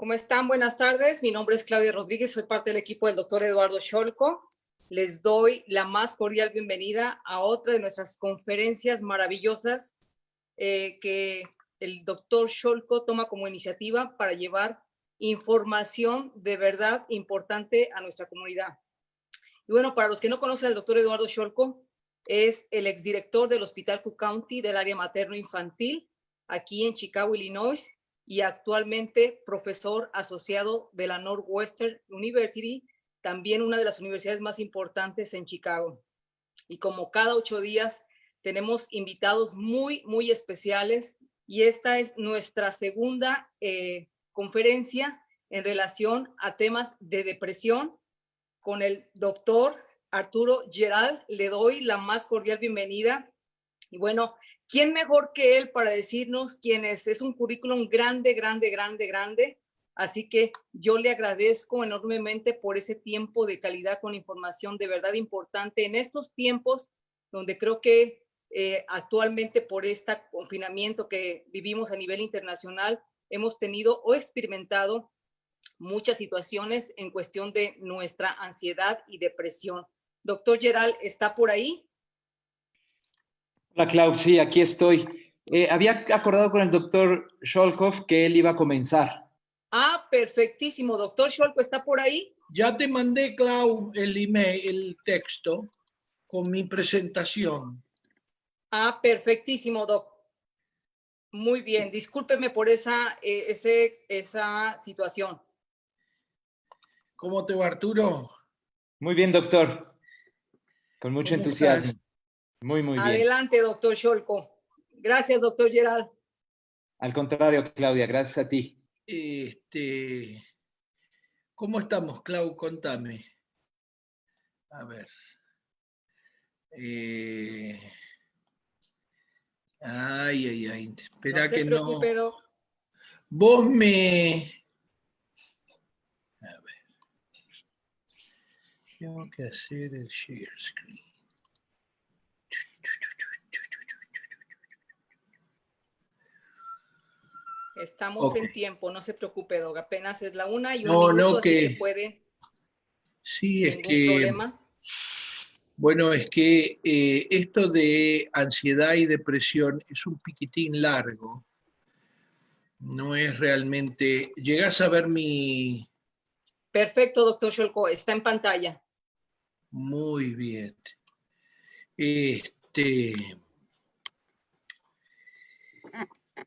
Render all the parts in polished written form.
¿Cómo están? Buenas tardes. Mi nombre es Claudia Rodríguez, soy parte del equipo del doctor Eduardo Scholko. Les doy la más cordial bienvenida a otra de nuestras conferencias maravillosas que el doctor Scholko toma como iniciativa para llevar información de verdad importante a nuestra comunidad. Y bueno, para los que no conocen al doctor Eduardo Scholko, es el exdirector del Hospital Cook County del área materno-infantil aquí en Chicago, Illinois, y actualmente profesor asociado de la Northwestern University, también una de las universidades más importantes en Chicago. Y como cada 8 días tenemos invitados muy especiales, y esta es nuestra segunda conferencia en relación a temas de depresión con el doctor Arturo Gerald. Le doy la más cordial bienvenida. Y bueno, ¿quién mejor que él para decirnos quién es? Es un currículum grande. Así que yo le agradezco enormemente por ese tiempo de calidad con información de verdad importante en estos tiempos donde creo que actualmente por este confinamiento que vivimos a nivel internacional hemos tenido o experimentado muchas situaciones en cuestión de nuestra ansiedad y depresión. Doctor Gerald, ¿está por ahí? Hola, Clau, sí, aquí estoy. Había acordado con el doctor Scholkoff que él iba a comenzar. Ah, perfectísimo. Doctor Scholko, ¿está por ahí? Ya te mandé, Clau, el email, el texto con mi presentación. Ah, perfectísimo, doc. Muy bien. Discúlpeme por esa situación. ¿Cómo te va, Arturo? Muy bien, doctor. Con mucho ¿Cómo entusiasmo. estás? Muy bien. Adelante, doctor Scholko. Gracias, doctor Gerald. Al contrario, Claudia, gracias a ti. ¿Cómo estamos, Clau? Contame. A ver. Ay. Espera no se preocupe, no. doc. Vos me... A ver. Tengo que hacer el share screen. Estamos en tiempo, no se preocupe, doc. Apenas es la 1 y un No, minuto, no, así que puede. Sí, sin ningún problema. Bueno, es que esto de ansiedad y depresión es un piquitín largo. No es realmente... ¿Llegás a ver mi...? Perfecto, doctor Scholko. Está en pantalla. Muy bien.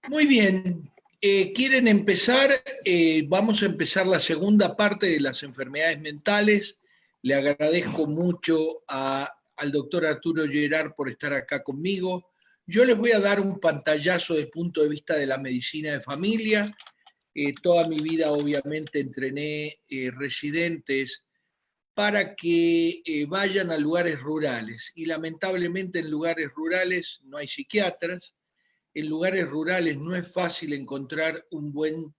Muy bien. ¿Quieren empezar? Vamos a empezar la segunda parte de las enfermedades mentales. Le agradezco mucho al doctor Arturo Gerard por estar acá conmigo. Yo les voy a dar un pantallazo desde el punto de vista de la medicina de familia. Toda mi vida, obviamente, entrené residentes para que vayan a lugares rurales. Y lamentablemente en lugares rurales no hay psiquiatras. En lugares rurales no es fácil encontrar un buen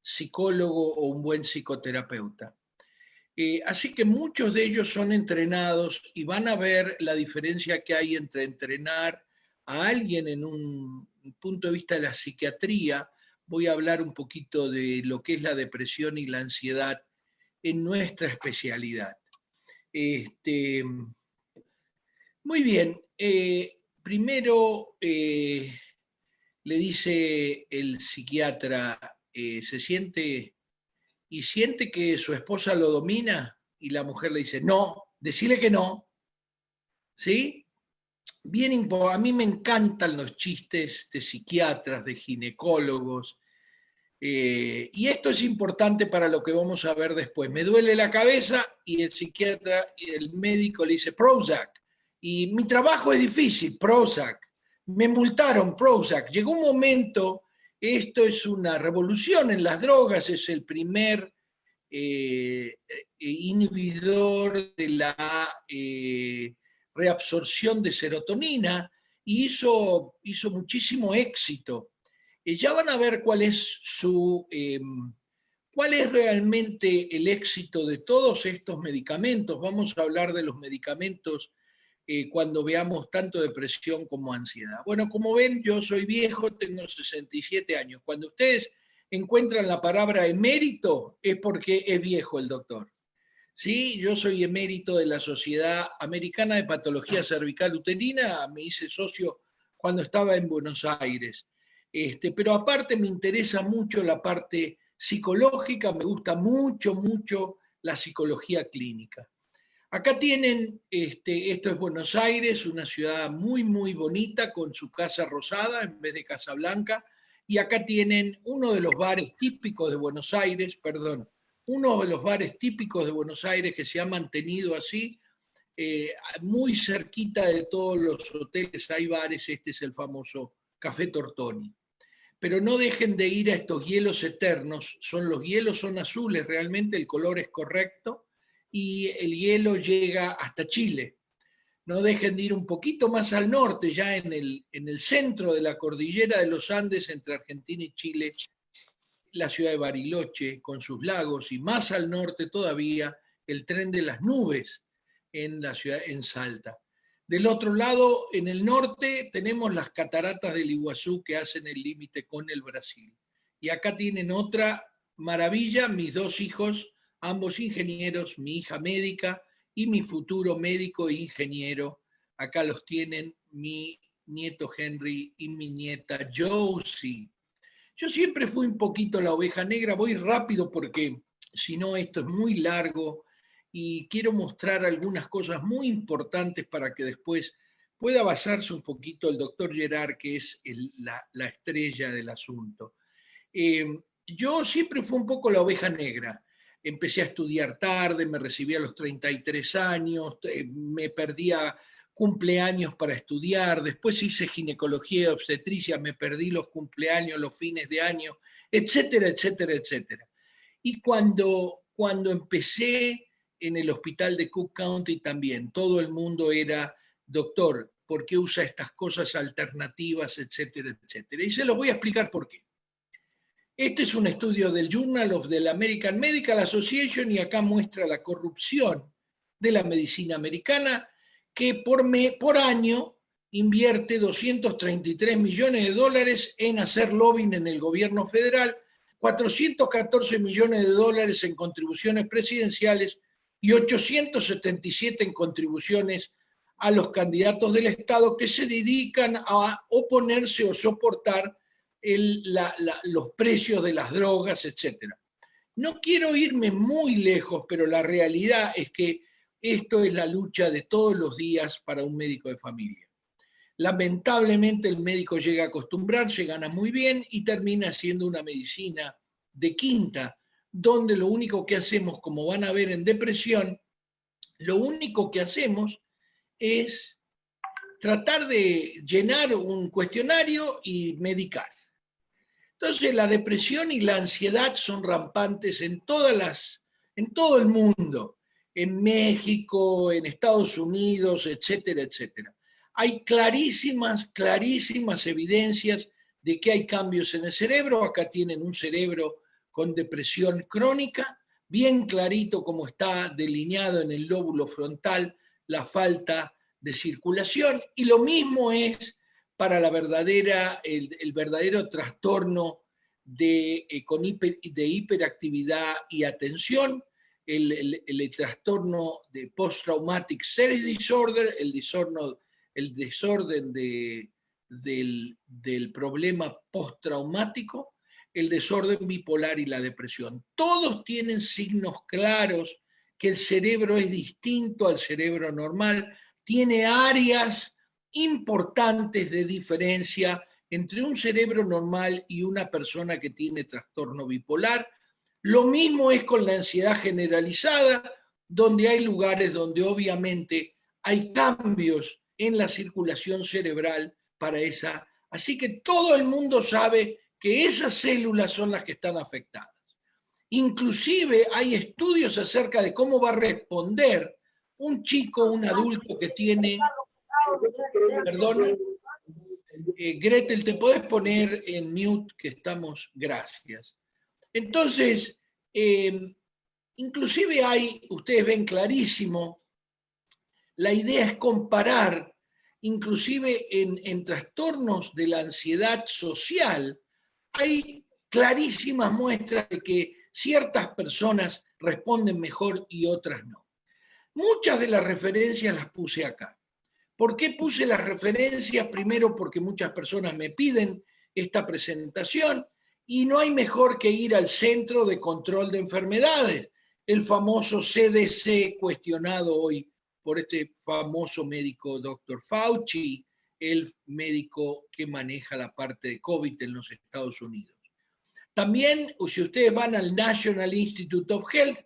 psicólogo o un buen psicoterapeuta. Así que muchos de ellos son entrenados y van a ver la diferencia que hay entre entrenar a alguien en un punto de vista de la psiquiatría. Voy a hablar un poquito de lo que es la depresión y la ansiedad en nuestra especialidad. Muy bien. Primero le dice el psiquiatra, ¿se siente y siente que su esposa lo domina? Y la mujer le dice, no, decile que no. ¿Sí? Bien, a mí me encantan los chistes de psiquiatras, de ginecólogos, y esto es importante para lo que vamos a ver después. Me duele la cabeza y el psiquiatra y el médico le dice Prozac. Y mi trabajo es difícil, Prozac. Me multaron, Prozac. Llegó un momento, esto es una revolución en las drogas, es el primer inhibidor de la reabsorción de serotonina y hizo muchísimo éxito. Ya van a ver cuál es realmente el éxito de todos estos medicamentos. Vamos a hablar de los medicamentos cuando veamos tanto depresión como ansiedad. Bueno, como ven, yo soy viejo, tengo 67 años. Cuando ustedes encuentran la palabra emérito, es porque es viejo el doctor. Sí, yo soy emérito de la Sociedad Americana de Patología Cervical Uterina, me hice socio cuando estaba en Buenos Aires. Pero aparte me interesa mucho la parte psicológica, me gusta mucho, mucho la psicología clínica. Acá tienen, esto es Buenos Aires, una ciudad muy, muy bonita, con su casa rosada en vez de casa blanca, y acá tienen uno de los bares típicos de Buenos Aires, perdón, uno de los bares típicos de Buenos Aires que se ha mantenido así, muy cerquita de todos los hoteles hay bares, este es el famoso Café Tortoni. Pero no dejen de ir a estos hielos eternos, los hielos son azules, realmente el color es correcto, y el hielo llega hasta Chile. No dejen de ir un poquito más al norte, ya en el centro de la cordillera de los Andes, entre Argentina y Chile, la ciudad de Bariloche, con sus lagos, y más al norte todavía, el Tren de las Nubes, en la ciudad, en Salta. Del otro lado, en el norte, tenemos las cataratas del Iguazú que hacen el límite con el Brasil. Y acá tienen otra maravilla, mis dos hijos, ambos ingenieros, mi hija médica y mi futuro médico e ingeniero. Acá los tienen mi nieto Henry y mi nieta Josie. Yo siempre fui un poquito la oveja negra, voy rápido porque si no esto es muy largo y quiero mostrar algunas cosas muy importantes para que después pueda basarse un poquito el doctor Gerard, que es la estrella del asunto. Yo siempre fui un poco la oveja negra. Empecé a estudiar tarde, me recibí a los 33 años, me perdía cumpleaños para estudiar, después hice ginecología y obstetricia, me perdí los cumpleaños, los fines de año, etcétera, etcétera, etcétera. Y cuando empecé en el hospital de Cook County también, todo el mundo era, doctor, ¿por qué usa estas cosas alternativas, etcétera, etcétera? Y se los voy a explicar por qué. Este es un estudio del Journal of the American Medical Association y acá muestra la corrupción de la medicina americana, que por año invierte 233 millones de dólares en hacer lobbying en el gobierno federal, 414 millones de dólares en contribuciones presidenciales y 877 en contribuciones a los candidatos del Estado que se dedican a oponerse o soportar los precios de las drogas, etc. No quiero irme muy lejos, pero la realidad es que esto es la lucha de todos los días para un médico de familia. Lamentablemente el médico llega a acostumbrarse, gana muy bien y termina siendo una medicina de quinta, donde lo único que hacemos, como van a ver en depresión, lo único que hacemos es tratar de llenar un cuestionario y medicar. Entonces la depresión y la ansiedad son rampantes en todo el mundo, en México, en Estados Unidos, etcétera, etcétera. Hay clarísimas evidencias de que hay cambios en el cerebro. Acá tienen un cerebro con depresión crónica, bien clarito como está delineado en el lóbulo frontal la falta de circulación, y lo mismo es para el verdadero trastorno de hiperactividad y atención, el trastorno de post-traumatic stress disorder, el desorden del problema postraumático, el desorden bipolar y la depresión. Todos tienen signos claros que el cerebro es distinto al cerebro normal, tiene áreas importantes de diferencia entre un cerebro normal y una persona que tiene trastorno bipolar. Lo mismo es con la ansiedad generalizada, donde hay lugares donde obviamente hay cambios en la circulación cerebral para esa. Así que todo el mundo sabe que esas células son las que están afectadas. Inclusive hay estudios acerca de cómo va a responder un chico, un adulto que tiene... Perdón, Gretel, ¿te podés poner en mute? Que estamos... Gracias. Entonces, inclusive ustedes ven clarísimo, la idea es comparar, inclusive en trastornos de la ansiedad social, hay clarísimas muestras de que ciertas personas responden mejor y otras no. Muchas de las referencias las puse acá. ¿Por qué puse las referencias? Primero porque muchas personas me piden esta presentación y no hay mejor que ir al Centro de Control de Enfermedades, el famoso CDC cuestionado hoy por este famoso médico Dr. Fauci, el médico que maneja la parte de COVID en los Estados Unidos. También, si ustedes van al National Institute of Health,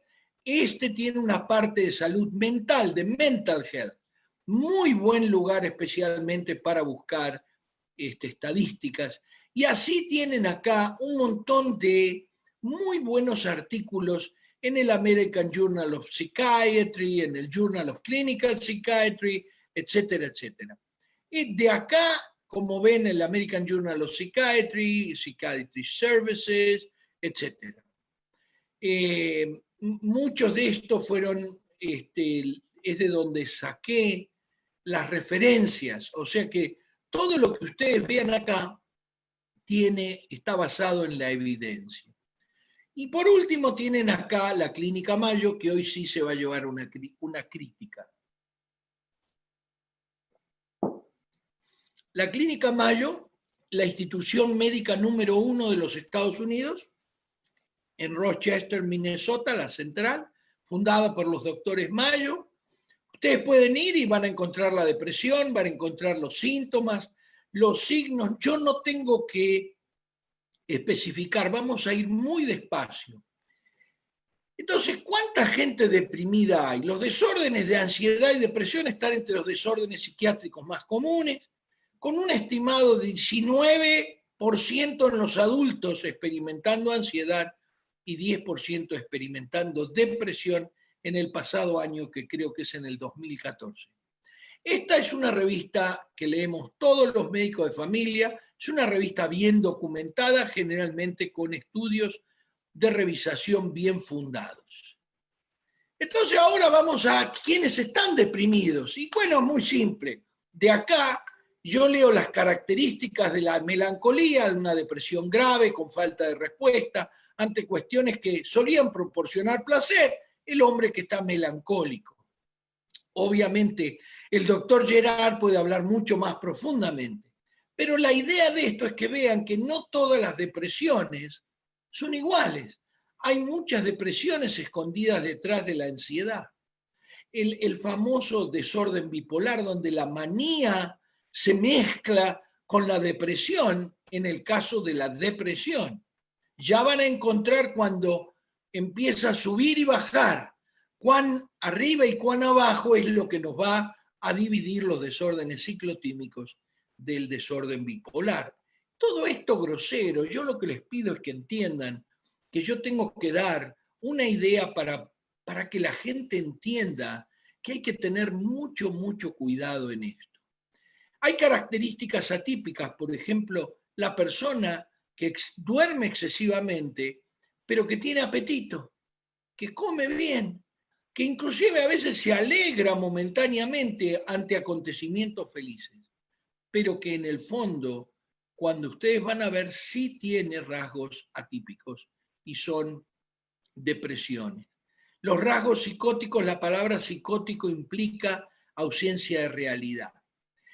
este tiene una parte de salud mental, de mental health. Muy buen lugar especialmente para buscar estadísticas. Y así tienen acá un montón de muy buenos artículos en el American Journal of Psychiatry, en el Journal of Clinical Psychiatry, etcétera, etcétera. Y de acá, como ven, el American Journal of Psychiatry, Psychiatry Services, etcétera. Muchos de estos fueron, es de donde saqué las referencias, o sea que todo lo que ustedes vean acá está basado en la evidencia. Y por último tienen acá la Clínica Mayo, que hoy sí se va a llevar una crítica. La Clínica Mayo, la institución médica número 1 de los Estados Unidos, en Rochester, Minnesota, la central, fundada por los doctores Mayo. Ustedes pueden ir y van a encontrar la depresión, van a encontrar los síntomas, los signos. Yo no tengo que especificar, vamos a ir muy despacio. Entonces, ¿cuánta gente deprimida hay? Los desórdenes de ansiedad y depresión están entre los desórdenes psiquiátricos más comunes, con un estimado de 19% en los adultos experimentando ansiedad y 10% experimentando depresión en el pasado año, que creo que es en el 2014. Esta es una revista que leemos todos los médicos de familia, es una revista bien documentada, generalmente con estudios de revisación bien fundados. Entonces ahora vamos a quienes están deprimidos. Y bueno, muy simple. De acá yo leo las características de la melancolía, de una depresión grave, con falta de respuesta, ante cuestiones que solían proporcionar placer, el hombre que está melancólico. Obviamente, el doctor Gerard puede hablar mucho más profundamente, pero la idea de esto es que vean que no todas las depresiones son iguales. Hay muchas depresiones escondidas detrás de la ansiedad. El famoso desorden bipolar, donde la manía se mezcla con la depresión, en el caso de la depresión. Ya van a encontrar cuando empieza a subir y bajar, cuán arriba y cuán abajo es lo que nos va a dividir los desórdenes ciclotímicos del desorden bipolar. Todo esto grosero, yo lo que les pido es que entiendan que yo tengo que dar una idea para que la gente entienda que hay que tener mucho, mucho cuidado en esto. Hay características atípicas, por ejemplo, la persona que duerme excesivamente, pero que tiene apetito, que come bien, que inclusive a veces se alegra momentáneamente ante acontecimientos felices, pero que en el fondo, cuando ustedes van a ver, sí tiene rasgos atípicos y son depresiones. Los rasgos psicóticos, la palabra psicótico implica ausencia de realidad.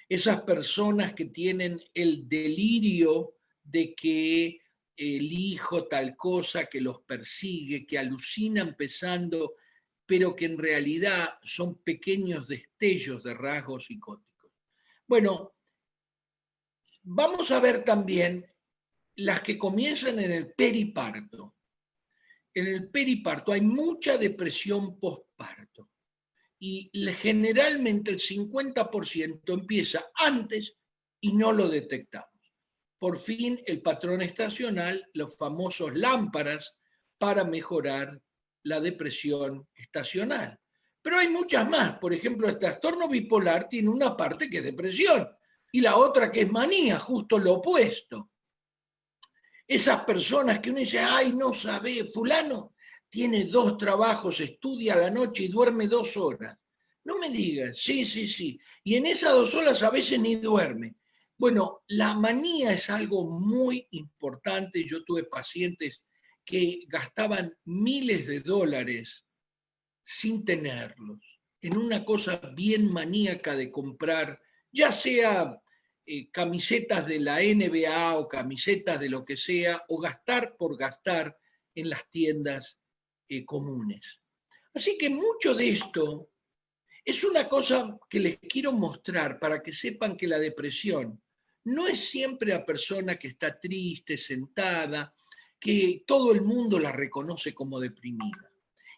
Esas personas que tienen el delirio de que el hijo tal cosa, que los persigue, que alucinan pensando, pero que en realidad son pequeños destellos de rasgos psicóticos. Bueno, vamos a ver también las que comienzan en el periparto. En el periparto hay mucha depresión postparto y generalmente el 50% empieza antes y no lo detectamos. Por fin, el patrón estacional, los famosos lámparas para mejorar la depresión estacional. Pero hay muchas más. Por ejemplo, el trastorno bipolar tiene una parte que es depresión y la otra que es manía, justo lo opuesto. Esas personas que uno dice, ay, no sabe, fulano tiene 2 trabajos, estudia a la noche y duerme 2 horas. No me digas, sí. Y en esas 2 horas a veces ni duerme. Bueno, la manía es algo muy importante. Yo tuve pacientes que gastaban miles de dólares sin tenerlos, en una cosa bien maníaca de comprar, ya sea camisetas de la NBA o camisetas de lo que sea, o gastar por gastar en las tiendas comunes. Así que mucho de esto es una cosa que les quiero mostrar para que sepan que la depresión no es siempre la persona que está triste, sentada, que todo el mundo la reconoce como deprimida.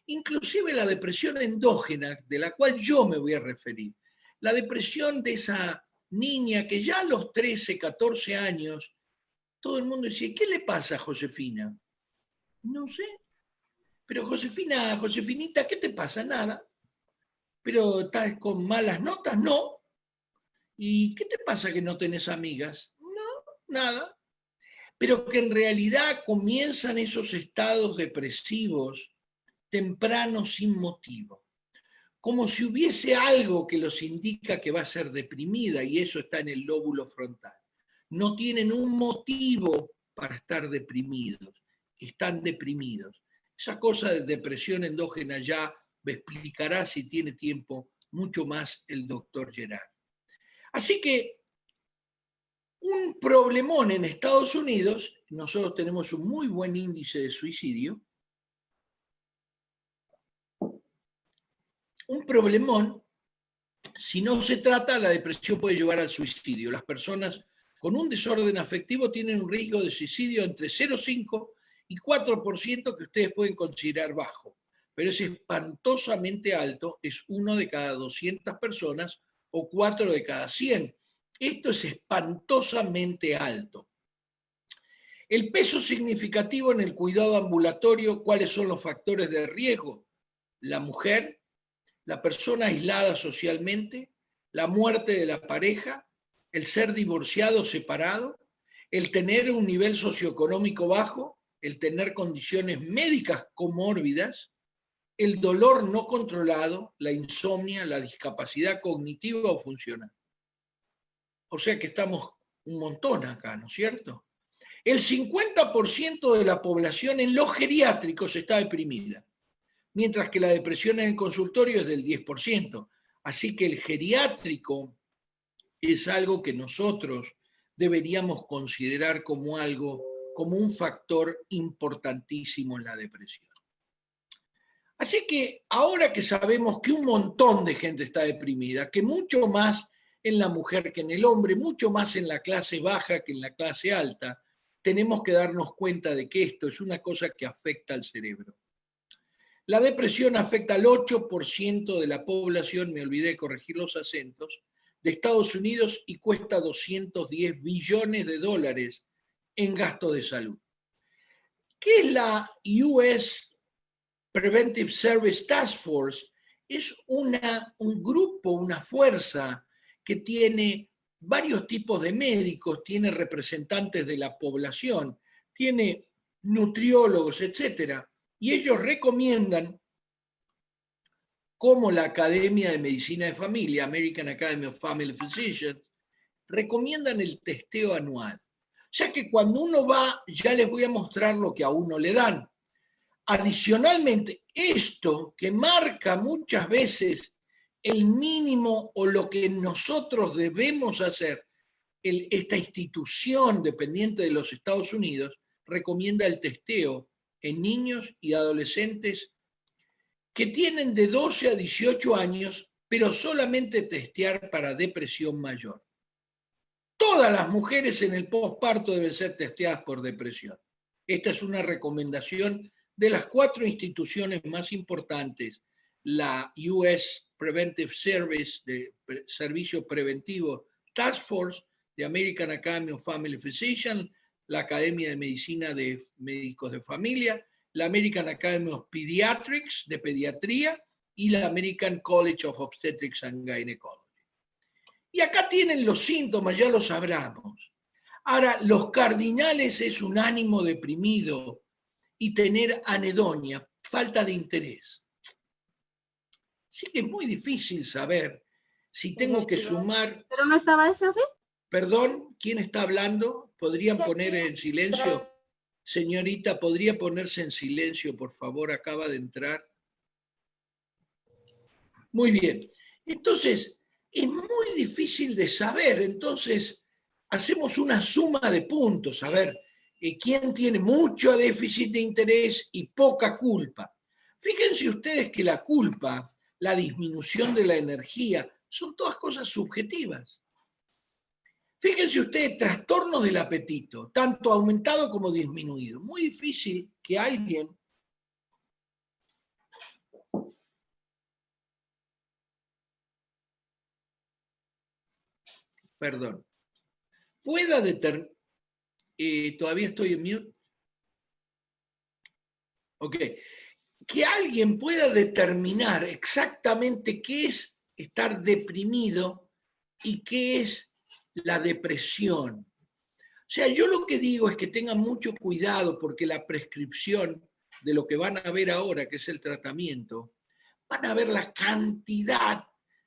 Inclusive la depresión endógena, de la cual yo me voy a referir, la depresión de esa niña que ya a los 13, 14 años, todo el mundo decía, ¿qué le pasa a Josefina? No sé, pero Josefina, Josefinita, ¿qué te pasa? Nada. ¿Pero estás con malas notas? No. ¿Y qué te pasa que no tenés amigas? No, nada. Pero que en realidad comienzan esos estados depresivos tempranos sin motivo. Como si hubiese algo que los indica que va a ser deprimida y eso está en el lóbulo frontal. No tienen un motivo para estar deprimidos, están deprimidos. Esa cosa de depresión endógena ya me explicará, si tiene tiempo, mucho más el doctor Gerard. Así que un problemón en Estados Unidos, nosotros tenemos un muy buen índice de suicidio, un problemón, si no se trata, la depresión puede llevar al suicidio. Las personas con un desorden afectivo tienen un riesgo de suicidio entre 0,5 y 4% que ustedes pueden considerar bajo, pero es espantosamente alto, es 1 de cada 200 personas o 4 de cada 100. Esto es espantosamente alto. El peso significativo en el cuidado ambulatorio, ¿cuáles son los factores de riesgo? La mujer, la persona aislada socialmente, la muerte de la pareja, el ser divorciado o separado, el tener un nivel socioeconómico bajo, el tener condiciones médicas comórbidas, el dolor no controlado, la insomnia, la discapacidad cognitiva o funcional. O sea que estamos un montón acá, ¿no es cierto? El 50% de la población en los geriátricos está deprimida, mientras que la depresión en el consultorio es del 10%. Así que el geriátrico es algo que nosotros deberíamos considerar como algo, como un factor importantísimo en la depresión. Así que ahora que sabemos que un montón de gente está deprimida, que mucho más en la mujer que en el hombre, mucho más en la clase baja que en la clase alta, tenemos que darnos cuenta de que esto es una cosa que afecta al cerebro. La depresión afecta al 8% de la población, me olvidé de corregir los acentos, de Estados Unidos y cuesta 210 billones de dólares en gasto de salud. ¿Qué es la US Preventive Service Task Force? Es un grupo, una fuerza que tiene varios tipos de médicos, tiene representantes de la población, tiene nutriólogos, etcétera, y ellos recomiendan, como la Academia de Medicina de Familia, American Academy of Family Physicians, recomiendan el testeo anual. O sea que cuando uno va, ya les voy a mostrar lo que a uno le dan. Adicionalmente, esto que marca muchas veces el mínimo o lo que nosotros debemos hacer, esta institución dependiente de los Estados Unidos recomienda el testeo en niños y adolescentes que tienen de 12 a 18 años, pero solamente testear para depresión mayor. Todas las mujeres en el posparto deben ser testeadas por depresión. Esta es una recomendación de las 4 instituciones más importantes, la US Preventive Service, de Servicio Preventivo Task Force, de American Academy of Family Physicians, la Academia de Medicina de Médicos de Familia, la American Academy of Pediatrics, de Pediatría, y la American College of Obstetrics and Gynecology. Y acá tienen los síntomas, ya los sabramos. Ahora, los cardinales es un ánimo deprimido y tener anedonia, falta de interés. Sí que es muy difícil saber si tengo que sumar... ¿Pero no estaba ese así? ¿Perdón? ¿Quién está hablando? ¿Podrían poner en silencio? Señorita, ¿podría ponerse en silencio, por favor? Acaba de entrar. Muy bien. Entonces, es muy difícil de saber. Entonces, hacemos una suma de puntos. A ver, ¿quién tiene mucho déficit de interés y poca culpa? Fíjense ustedes que la culpa, la disminución de la energía, son todas cosas subjetivas. Fíjense ustedes, trastornos del apetito, tanto aumentado como disminuido. Muy difícil que alguien pueda determinar. ¿Todavía estoy en mute? Ok. Que alguien pueda determinar exactamente qué es estar deprimido y qué es la depresión. O sea, yo lo que digo es que tengan mucho cuidado porque la prescripción de lo que van a ver ahora, que es el tratamiento, van a ver la cantidad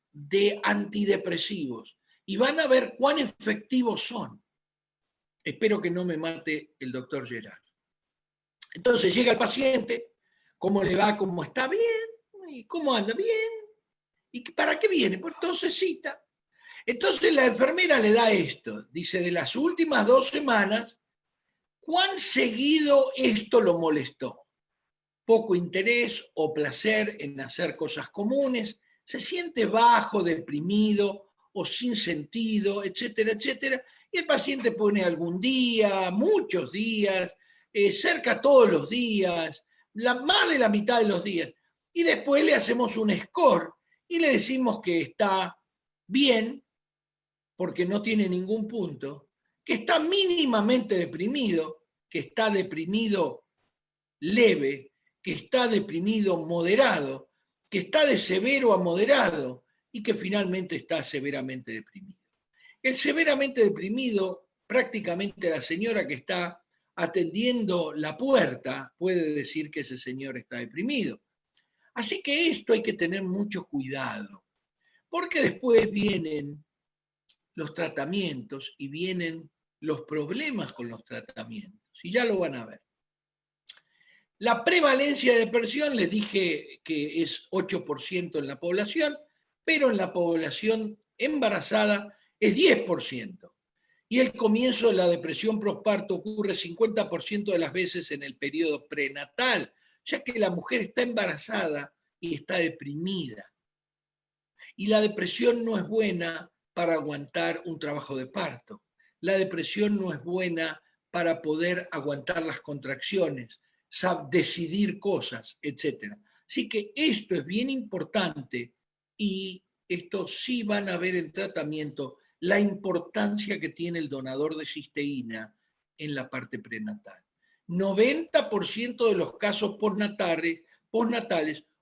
de antidepresivos y van a ver cuán efectivos son. Espero que no me mate el doctor Gerard. Entonces llega el paciente, ¿cómo le va? ¿Cómo está? Bien. ¿Y cómo anda? Bien. ¿Y para qué viene? Pues entonces cita. Entonces la enfermera le da esto. Dice, de las últimas 2 semanas, ¿cuán seguido esto lo molestó? Poco interés o placer en hacer cosas comunes, se siente bajo, deprimido o sin sentido, etcétera, etcétera. Y el paciente pone algún día, muchos días, cerca todos los días, más de la mitad de los días. Y después le hacemos un score y le decimos que está bien, porque no tiene ningún punto, que está mínimamente deprimido, que está deprimido leve, que está deprimido moderado, que está de severo a moderado y que finalmente está severamente deprimido. El severamente deprimido, prácticamente la señora que está atendiendo la puerta puede decir que ese señor está deprimido. Así que esto hay que tener mucho cuidado, porque después vienen los tratamientos y vienen los problemas con los tratamientos, y ya lo van a ver. La prevalencia de depresión, les dije que es 8% en la población, pero en la población embarazada es 10%. Y el comienzo de la depresión postparto ocurre 50% de las veces en el periodo prenatal, ya que la mujer está embarazada y está deprimida. Y la depresión no es buena para aguantar un trabajo de parto. La depresión no es buena para poder aguantar las contracciones, decidir cosas, etc. Así que esto es bien importante y esto sí van a ver en tratamiento la importancia que tiene el donador de cisteína en la parte prenatal. 90% de los casos postnatales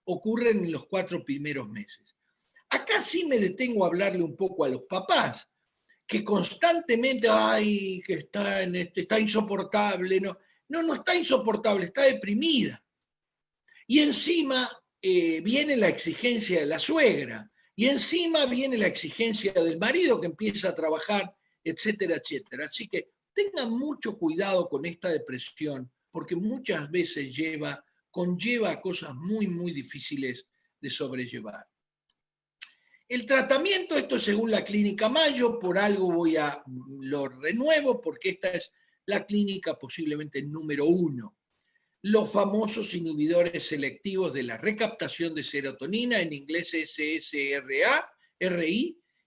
ocurren en los 4 primeros meses. Acá sí me detengo a hablarle un poco a los papás, que constantemente, ay, que está insoportable. No está insoportable, está deprimida. Y encima viene la exigencia de la suegra, y encima viene la exigencia del marido que empieza a trabajar, etcétera, etcétera. Así que tengan mucho cuidado con esta depresión, porque muchas veces conlleva cosas muy, muy difíciles de sobrellevar. El tratamiento, esto es según la clínica Mayo, por algo lo renuevo, porque esta es la clínica posiblemente número 1. Los famosos inhibidores selectivos de la recaptación de serotonina, en inglés SSRI,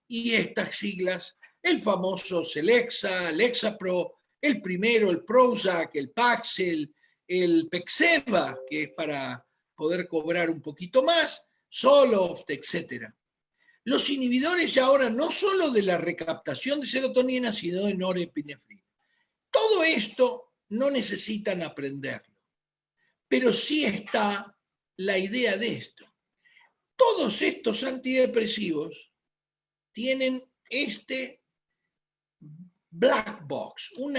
y estas siglas, el famoso Celexa, Lexapro, el primero, el Prozac, el Paxil, el Pexeva, que es para poder cobrar un poquito más, Zoloft, etc. Los inhibidores ya ahora no solo de la recaptación de serotonina, sino de norepinefrina. Todo esto no necesitan aprenderlo, pero sí está la idea de esto. Todos estos antidepresivos tienen este black box, un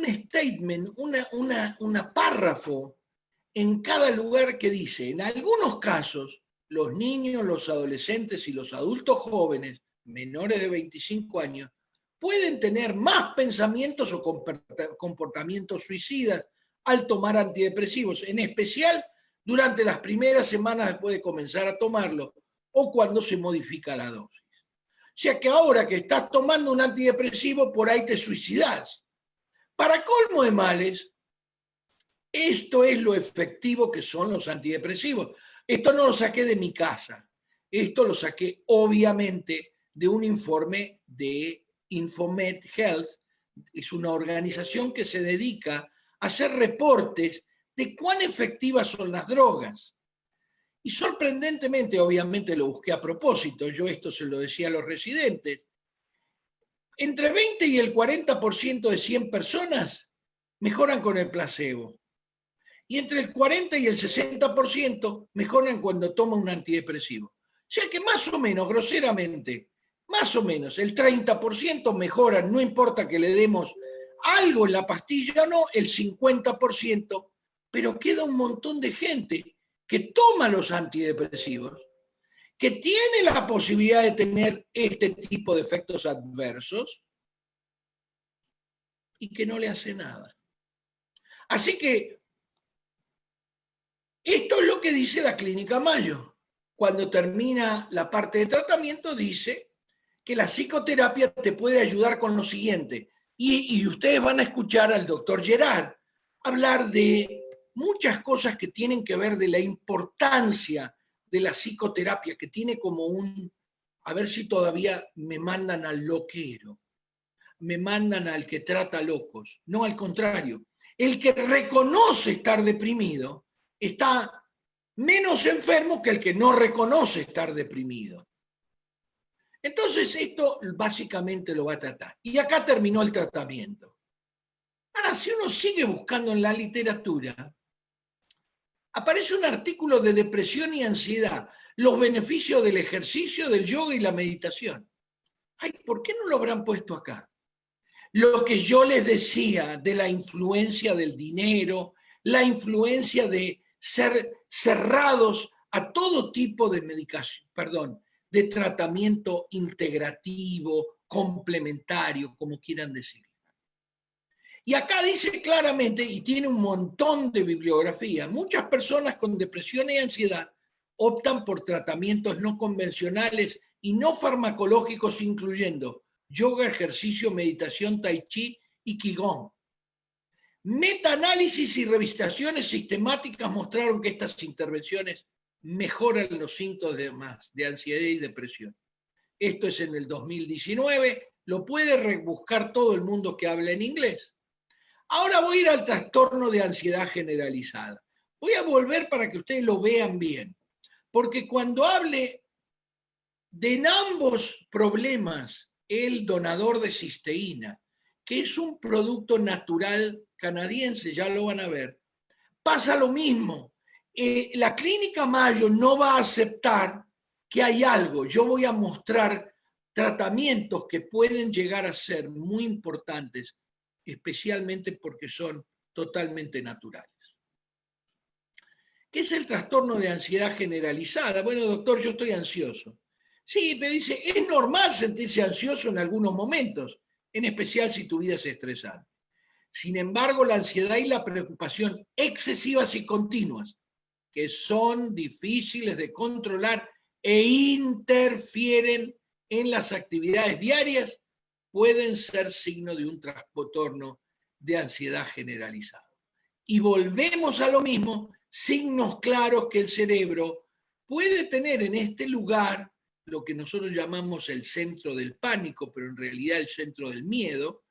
statement, una párrafo en cada lugar que dice, en algunos casos, los niños, los adolescentes y los adultos jóvenes menores de 25 años, pueden tener más pensamientos o comportamientos suicidas al tomar antidepresivos, en especial durante las primeras semanas después de comenzar a tomarlo o cuando se modifica la dosis. O sea que ahora que estás tomando un antidepresivo, por ahí te suicidas. Para colmo de males, esto es lo efectivo que son los antidepresivos. Esto no lo saqué de mi casa. Esto lo saqué, obviamente, de un informe de Infomed Health. Es una organización que se dedica a hacer reportes de cuán efectivas son las drogas. Y sorprendentemente, obviamente lo busqué a propósito, yo esto se lo decía a los residentes, entre 20 y el 40% de 100 personas mejoran con el placebo. Y entre el 40 y el 60% mejoran cuando toman un antidepresivo. O sea que más o menos, groseramente, más o menos el 30% mejoran, no importa que le demos algo en la pastilla o no, el 50%, pero queda un montón de gente que toma los antidepresivos, que tiene la posibilidad de tener este tipo de efectos adversos y que no le hace nada. Así que esto es lo que dice la Clínica Mayo. Cuando termina la parte de tratamiento dice que la psicoterapia te puede ayudar con lo siguiente. Y ustedes van a escuchar al doctor Gerard hablar de muchas cosas que tienen que ver de la importancia de la psicoterapia, que tiene como a ver si todavía me mandan al loquero, me mandan al que trata locos. No, al contrario. El que reconoce estar deprimido está menos enfermo que el que no reconoce estar deprimido. Entonces esto básicamente lo va a tratar. Y acá terminó el tratamiento. Ahora, si uno sigue buscando en la literatura, aparece un artículo de depresión y ansiedad, los beneficios del ejercicio, del yoga y la meditación. Ay, ¿por qué no lo habrán puesto acá? Lo que yo les decía de la influencia del dinero, la influencia de ser cerrados a todo tipo de medicación, de tratamiento integrativo, complementario, como quieran decir. Y acá dice claramente, y tiene un montón de bibliografía, muchas personas con depresión y ansiedad optan por tratamientos no convencionales y no farmacológicos, incluyendo yoga, ejercicio, meditación, tai chi y qigong. Metaanálisis y revisaciones sistemáticas mostraron que estas intervenciones mejoran los síntomas de ansiedad y depresión. Esto es en el 2019, lo puede rebuscar todo el mundo que habla en inglés. Ahora voy a ir al trastorno de ansiedad generalizada. Voy a volver para que ustedes lo vean bien, porque cuando hable de ambos problemas, el donador de cisteína, que es un producto natural canadiense, ya lo van a ver, pasa lo mismo. La Clínica Mayo no va a aceptar que hay algo. Yo voy a mostrar tratamientos que pueden llegar a ser muy importantes, especialmente porque son totalmente naturales. ¿Qué es el trastorno de ansiedad generalizada? Bueno, doctor, yo estoy ansioso. Sí, me dice, es normal sentirse ansioso en algunos momentos, en especial si tu vida es estresante. Sin embargo, la ansiedad y la preocupación excesivas y continuas, que son difíciles de controlar e interfieren en las actividades diarias, pueden ser signo de un trastorno de ansiedad generalizado. Y volvemos a lo mismo, signos claros que el cerebro puede tener en este lugar, lo que nosotros llamamos el centro del pánico, pero en realidad el centro del miedo,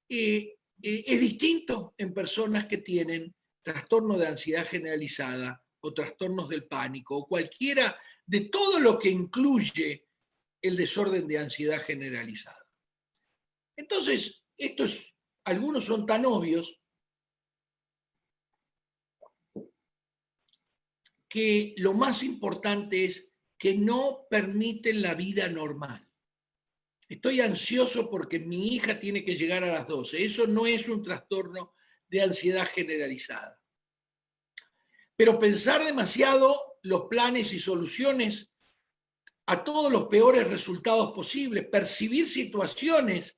es distinto en personas que tienen trastorno de ansiedad generalizada o trastornos del pánico o cualquiera de todo lo que incluye el desorden de ansiedad generalizada. Entonces, algunos son tan obvios que lo más importante es que no permiten la vida normal. Estoy ansioso porque mi hija tiene que llegar a las 12. Eso no es un trastorno de ansiedad generalizada. Pero pensar demasiado los planes y soluciones a todos los peores resultados posibles, percibir situaciones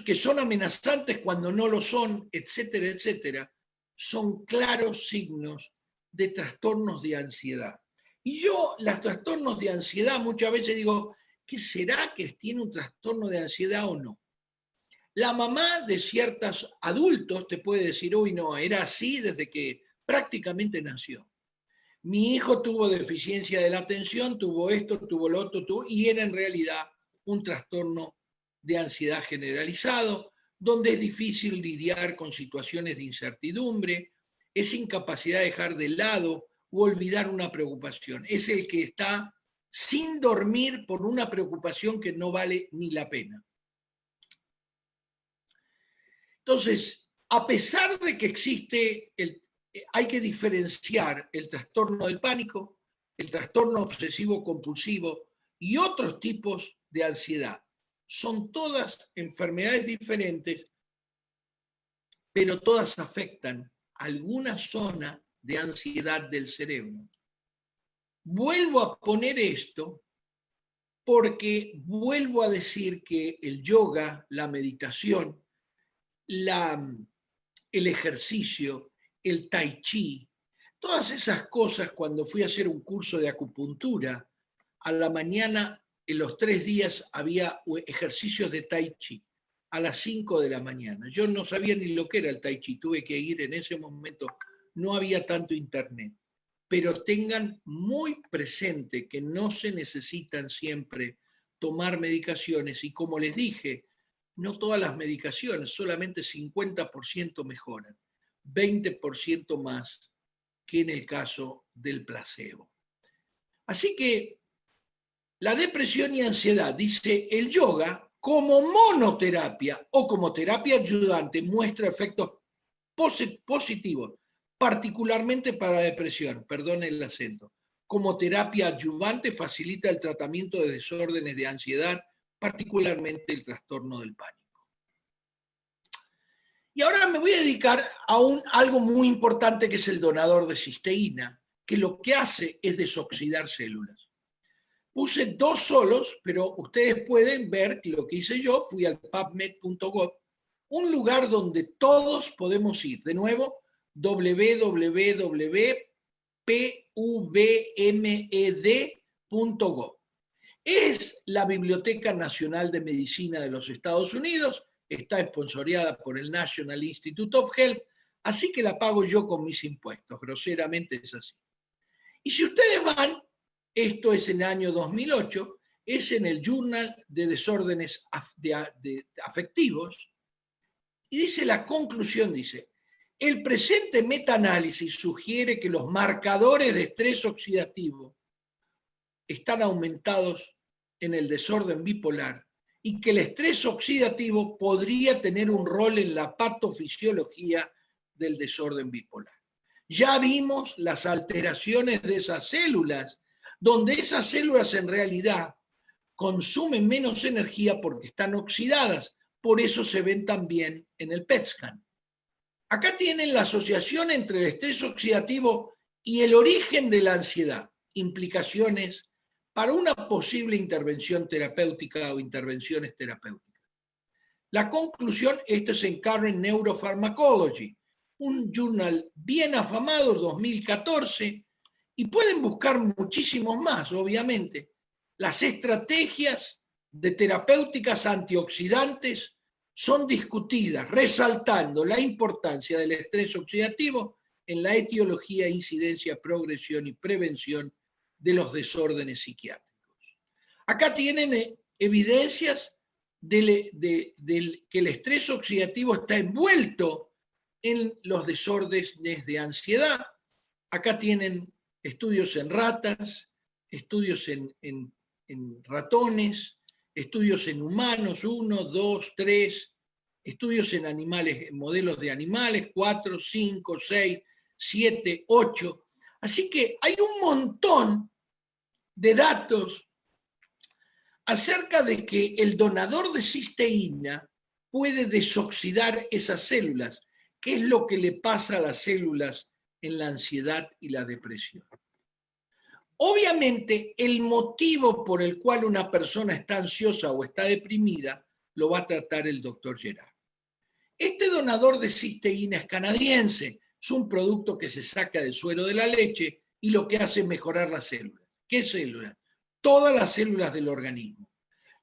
que son amenazantes cuando no lo son, etcétera, etcétera, son claros signos de trastornos de ansiedad. Y yo, los trastornos de ansiedad, muchas veces digo, ¿qué será que tiene un trastorno de ansiedad o no? La mamá de ciertos adultos te puede decir, uy, no, era así desde que prácticamente nació. Mi hijo tuvo deficiencia de la atención, tuvo esto, tuvo lo otro, y era en realidad un trastorno de ansiedad generalizado, donde es difícil lidiar con situaciones de incertidumbre, es incapacidad de dejar de lado o olvidar una preocupación. Es el que está sin dormir por una preocupación que no vale ni la pena. Entonces, a pesar de que existe, hay que diferenciar el trastorno del pánico, el trastorno obsesivo compulsivo y otros tipos de ansiedad. Son todas enfermedades diferentes, pero todas afectan alguna zona de ansiedad del cerebro. Vuelvo a poner esto porque vuelvo a decir que el yoga, la meditación, el ejercicio, el tai chi, todas esas cosas, cuando fui a hacer un curso de acupuntura, a la mañana, en los 3 días, había ejercicios de tai chi, a las 5 de la mañana. Yo no sabía ni lo que era el tai chi, tuve que ir en ese momento, no había tanto internet. Pero tengan muy presente que no se necesitan siempre tomar medicaciones y, como les dije, no todas las medicaciones, solamente 50% mejoran, 20% más que en el caso del placebo. Así que la depresión y ansiedad, dice el yoga, como monoterapia o como terapia ayudante, muestra efectos positivos, particularmente para la depresión, perdone el acento. Como terapia adyuvante facilita el tratamiento de desórdenes de ansiedad, particularmente el trastorno del pánico. Y ahora me voy a dedicar a algo muy importante que es el donador de cisteína, que lo que hace es desoxidar células. Puse 2 solos, pero ustedes pueden ver que lo que hice yo, fui al pubmed.gov, un lugar donde todos podemos ir. De nuevo, www.pubmed.gov. Es la Biblioteca Nacional de Medicina de los Estados Unidos, está esponsoreada por el National Institute of Health, así que la pago yo con mis impuestos, groseramente es así. Y si ustedes van, esto es en el año 2008, es en el Journal de Desórdenes Afectivos, y dice la conclusión, dice, el presente metaanálisis sugiere que los marcadores de estrés oxidativo están aumentados en el desorden bipolar y que el estrés oxidativo podría tener un rol en la patofisiología del desorden bipolar. Ya vimos las alteraciones de esas células, donde esas células en realidad consumen menos energía porque están oxidadas, por eso se ven también en el PET scan. Acá tienen la asociación entre el estrés oxidativo y el origen de la ansiedad, implicaciones para una posible intervención terapéutica o intervenciones terapéuticas. La conclusión, esto es en Current Neuropharmacology, un journal bien afamado, 2014, y pueden buscar muchísimos más, obviamente. Las estrategias de terapéuticas antioxidantes son discutidas, resaltando la importancia del estrés oxidativo en la etiología, incidencia, progresión y prevención de los desórdenes psiquiátricos. Acá tienen evidencias que el estrés oxidativo está envuelto en los desórdenes de ansiedad. Acá tienen estudios en ratas, estudios en ratones, estudios en humanos, 1, 2, 3, estudios en animales, modelos de animales, 4, 5, 6, 7, 8. Así que hay un montón de datos acerca de que el donador de cisteína puede desoxidar esas células, que es lo que le pasa a las células en la ansiedad y la depresión. Obviamente, el motivo por el cual una persona está ansiosa o está deprimida lo va a tratar el doctor Gerard. Este donador de cisteína es canadiense, es un producto que se saca del suero de la leche y lo que hace es mejorar las células. ¿Qué células? Todas las células del organismo.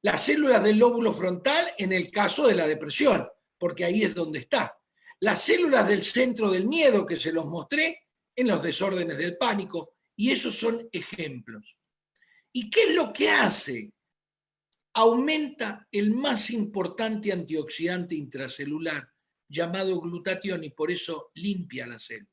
Las células del lóbulo frontal en el caso de la depresión, porque ahí es donde está. Las células del centro del miedo que se los mostré en los desórdenes del pánico, y esos son ejemplos. ¿Y qué es lo que hace? Aumenta el más importante antioxidante intracelular llamado glutatión y por eso limpia la célula.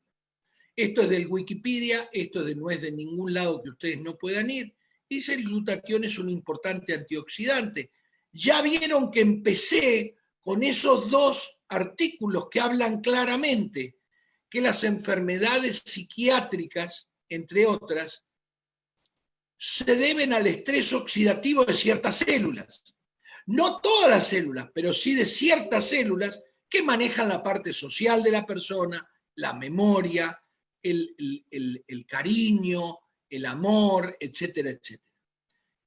Esto es del Wikipedia, no es de ningún lado que ustedes no puedan ir. Dice el glutatión es un importante antioxidante. Ya vieron que empecé con esos dos artículos que hablan claramente que las enfermedades psiquiátricas, entre otras, se deben al estrés oxidativo de ciertas células. No todas las células, pero sí de ciertas células que manejan la parte social de la persona, la memoria, el cariño, el amor, etcétera, etcétera.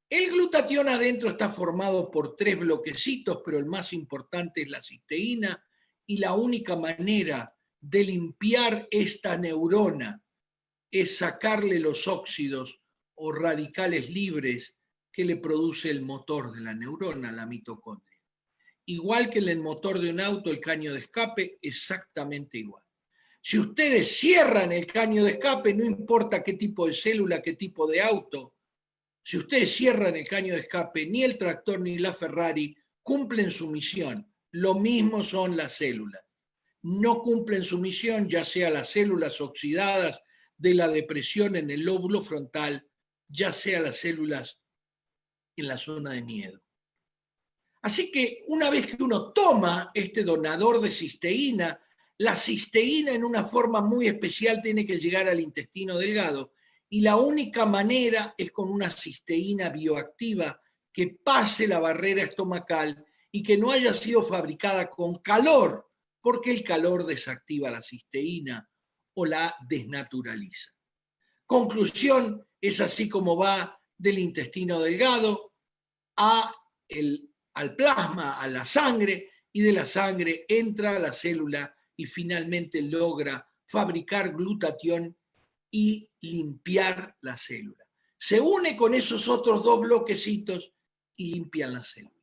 El glutatión adentro está formado por 3 bloquecitos, pero el más importante es la cisteína, y la única manera de limpiar esta neurona es sacarle los óxidos o radicales libres que le produce el motor de la neurona, la mitocondria. Igual que en el motor de un auto, el caño de escape, exactamente igual. Si ustedes cierran el caño de escape, no importa qué tipo de célula, qué tipo de auto, si ustedes cierran el caño de escape, ni el tractor ni la Ferrari cumplen su misión. Lo mismo son las células. No cumplen su misión, ya sea las células oxidadas de la depresión en el lóbulo frontal, ya sea las células en la zona de miedo. Así que una vez que uno toma este donador de cisteína, la cisteína en una forma muy especial tiene que llegar al intestino delgado y la única manera es con una cisteína bioactiva que pase la barrera estomacal y que no haya sido fabricada con calor, porque el calor desactiva la cisteína o la desnaturaliza. Conclusión, es así como va del intestino delgado al plasma, a la sangre, y de la sangre entra a la célula y finalmente logra fabricar glutatión y limpiar la célula. Se une con esos otros 2 bloquecitos y limpian la célula.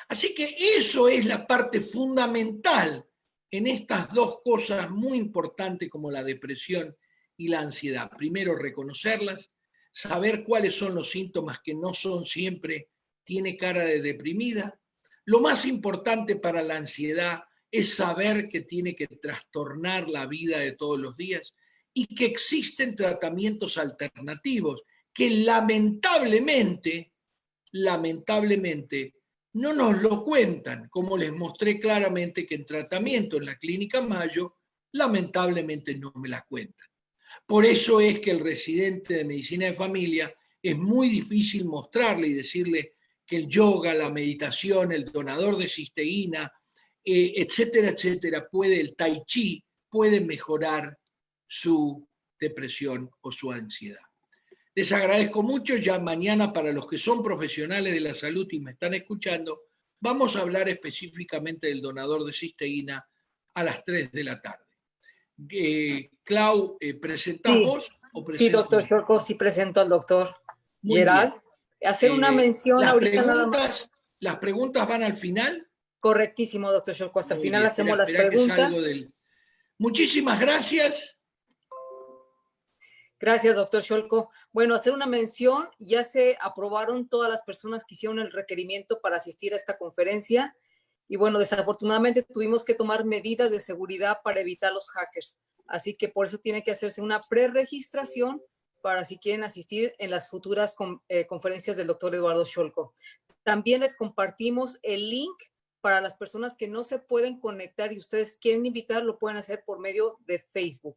Así que eso es la parte fundamental en estas 2 cosas muy importantes como la depresión y la ansiedad. Primero, reconocerlas, saber cuáles son los síntomas que no son siempre, tiene cara de deprimida. Lo más importante para la ansiedad es saber que tiene que trastornar la vida de todos los días y que existen tratamientos alternativos que lamentablemente no nos lo cuentan, como les mostré claramente que en tratamiento en la Clínica Mayo, lamentablemente no me la cuentan. Por eso es que el residente de medicina de familia es muy difícil mostrarle y decirle que el yoga, la meditación, el donador de cisteína, etcétera, etcétera, el tai chi puede mejorar su depresión o su ansiedad. Les agradezco mucho. Ya mañana, para los que son profesionales de la salud y me están escuchando, vamos a hablar específicamente del donador de cisteína a las 3 de la tarde. Clau, ¿presentás Sí, vos o presento? sí, doctor Shorko, sí presento al doctor Gerard. Hacer una mención ahorita nada más. ¿Las preguntas van al final? Correctísimo, doctor Shorko. Hasta el final bien, hacemos las preguntas. Muchísimas gracias. Gracias, doctor Shorko. Bueno, hacer una mención, ya se aprobaron todas las personas que hicieron el requerimiento para asistir a esta conferencia y bueno, desafortunadamente tuvimos que tomar medidas de seguridad para evitar los hackers. Así que por eso tiene que hacerse una preregistración para si quieren asistir en las futuras conferencias del doctor Eduardo Shorko. También les compartimos el link para las personas que no se pueden conectar y ustedes quieren invitar, lo pueden hacer por medio de Facebook.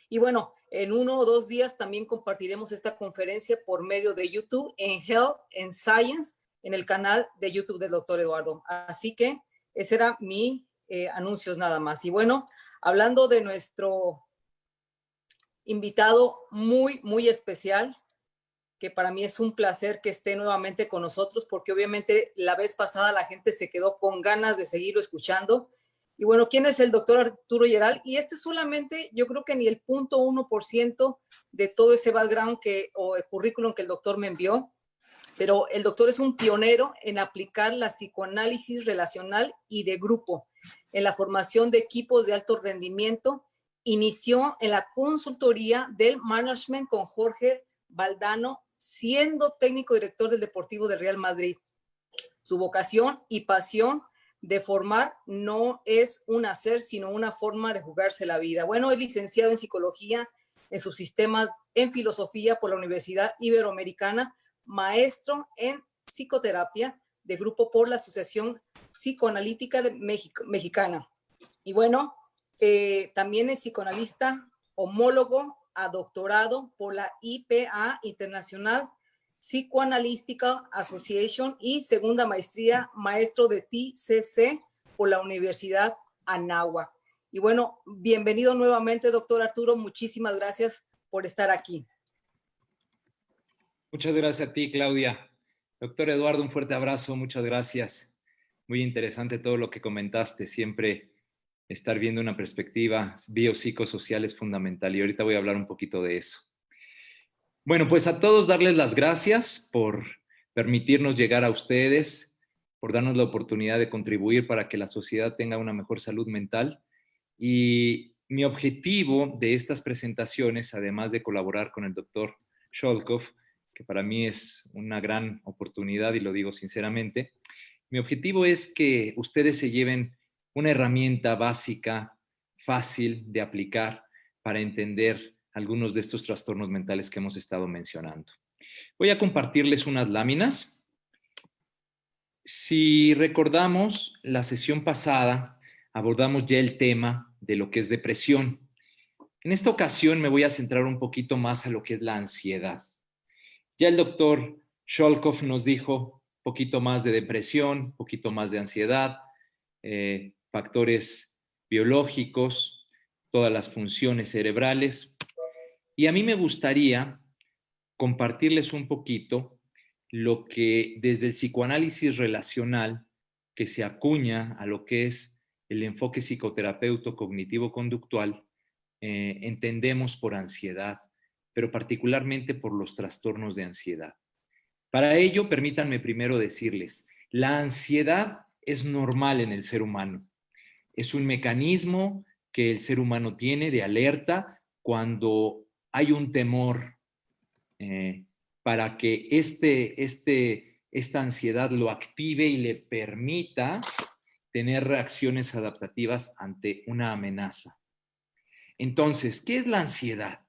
Y bueno, en 1 o 2 días también compartiremos esta conferencia por medio de YouTube en Health and Science, en el canal de YouTube del doctor Eduardo. Así que ese era mi anuncio nada más. Y bueno, hablando de nuestro invitado muy, muy especial, que para mí es un placer que esté nuevamente con nosotros, porque obviamente la vez pasada la gente se quedó con ganas de seguirlo escuchando. Y bueno, ¿quién es el doctor Arturo Lleral? Y este es solamente, yo creo que ni el 0.1% de todo ese background o el currículum que el doctor me envió, pero el doctor es un pionero en aplicar la psicoanálisis relacional y de grupo en la formación de equipos de alto rendimiento. Inició en la consultoría del management con Jorge Valdano, siendo técnico director del Deportivo de Real Madrid. Su vocación y pasión de formar no es un hacer, sino una forma de jugarse la vida. Bueno, es licenciado en psicología, en subsistemas, en filosofía por la Universidad Iberoamericana, maestro en psicoterapia de grupo por la Asociación Psicoanalítica de Mexicana. Y bueno, también es psicoanalista, homólogo a doctorado por la IPA Internacional Psychoanalytical Association y segunda maestría, maestro de TCC por la Universidad Anáhuac. Y bueno, bienvenido nuevamente, doctor Arturo. Muchísimas gracias por estar aquí. Muchas gracias a ti, Claudia. Doctor Eduardo, un fuerte abrazo. Muchas gracias. Muy interesante todo lo que comentaste. Siempre estar viendo una perspectiva biopsicosocial es fundamental y ahorita voy a hablar un poquito de eso. Bueno, pues a todos darles las gracias por permitirnos llegar a ustedes, por darnos la oportunidad de contribuir para que la sociedad tenga una mejor salud mental. Y mi objetivo de estas presentaciones, además de colaborar con el doctor Sholkov, que para mí es una gran oportunidad y lo digo sinceramente, mi objetivo es que ustedes se lleven una herramienta básica, fácil de aplicar para entender algunos de estos trastornos mentales que hemos estado mencionando. Voy a compartirles unas láminas. Si recordamos, la sesión pasada abordamos ya el tema de lo que es depresión. En esta ocasión me voy a centrar un poquito más a lo que es la ansiedad. Ya el doctor Sholkov nos dijo un poquito más de depresión, un poquito más de ansiedad, factores biológicos, todas las funciones cerebrales. Y a mí me gustaría compartirles un poquito lo que desde el psicoanálisis relacional, que se acuña a lo que es el enfoque psicoterapeuta cognitivo-conductual, entendemos por ansiedad, pero particularmente por los trastornos de ansiedad. Para ello, permítanme primero decirles, la ansiedad es normal en el ser humano. Es un mecanismo que el ser humano tiene de alerta cuando hay un temor, para que esta ansiedad lo active y le permita tener reacciones adaptativas ante una amenaza. Entonces, ¿qué es la ansiedad?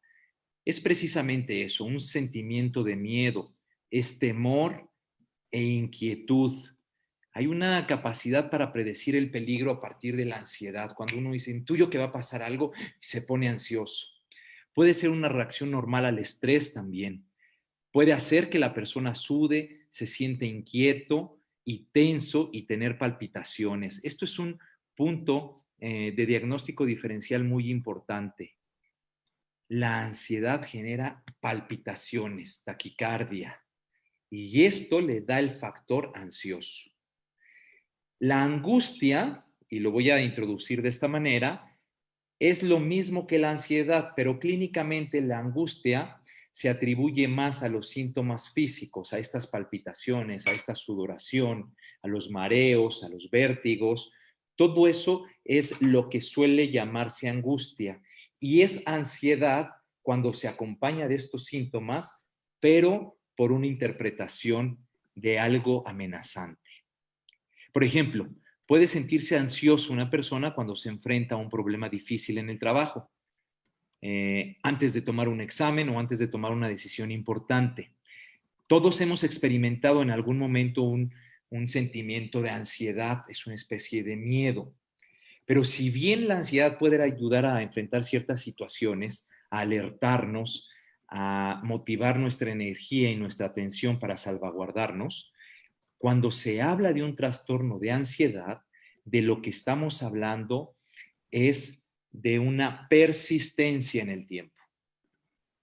Es precisamente eso, un sentimiento de miedo, es temor e inquietud. Hay una capacidad para predecir el peligro a partir de la ansiedad. Cuando uno dice, intuyo que va a pasar algo, se pone ansioso. Puede ser una reacción normal al estrés también. Puede hacer que la persona sude, se siente inquieto y tenso y tener palpitaciones. Esto es un punto de diagnóstico diferencial muy importante. La ansiedad genera palpitaciones, taquicardia, y esto le da el factor ansioso. La angustia, y lo voy a introducir de esta manera, es lo mismo que la ansiedad, pero clínicamente la angustia se atribuye más a los síntomas físicos, a estas palpitaciones, a esta sudoración, a los mareos, a los vértigos. Todo eso es lo que suele llamarse angustia. Y es ansiedad cuando se acompaña de estos síntomas, pero por una interpretación de algo amenazante. Por ejemplo, puede sentirse ansioso una persona cuando se enfrenta a un problema difícil en el trabajo, antes de tomar un examen o antes de tomar una decisión importante. Todos hemos experimentado en algún momento un sentimiento de ansiedad, es una especie de miedo. Pero si bien la ansiedad puede ayudar a enfrentar ciertas situaciones, a alertarnos, a motivar nuestra energía y nuestra atención para salvaguardarnos, cuando se habla de un trastorno de ansiedad, de lo que estamos hablando es de una persistencia en el tiempo.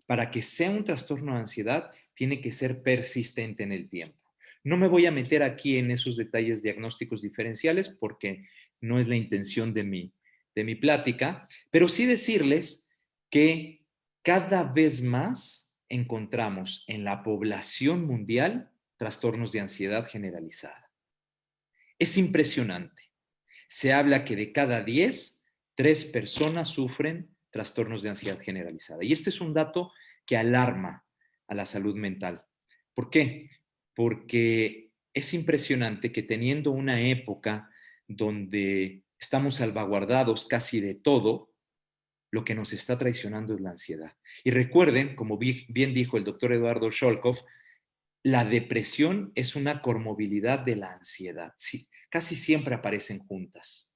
Para que sea un trastorno de ansiedad, tiene que ser persistente en el tiempo. No me voy a meter aquí en esos detalles diagnósticos diferenciales porque no es la intención de mi plática, pero sí decirles que cada vez más encontramos en la población mundial trastornos de ansiedad generalizada. Es impresionante. Se habla que de cada 10, 3 personas sufren trastornos de ansiedad generalizada. Y este es un dato que alarma a la salud mental. ¿Por qué? Porque es impresionante que teniendo una época donde estamos salvaguardados casi de todo, lo que nos está traicionando es la ansiedad. Y recuerden, como bien dijo el doctor Eduardo Sholkov, la depresión es una comorbilidad de la ansiedad. Sí, casi siempre aparecen juntas.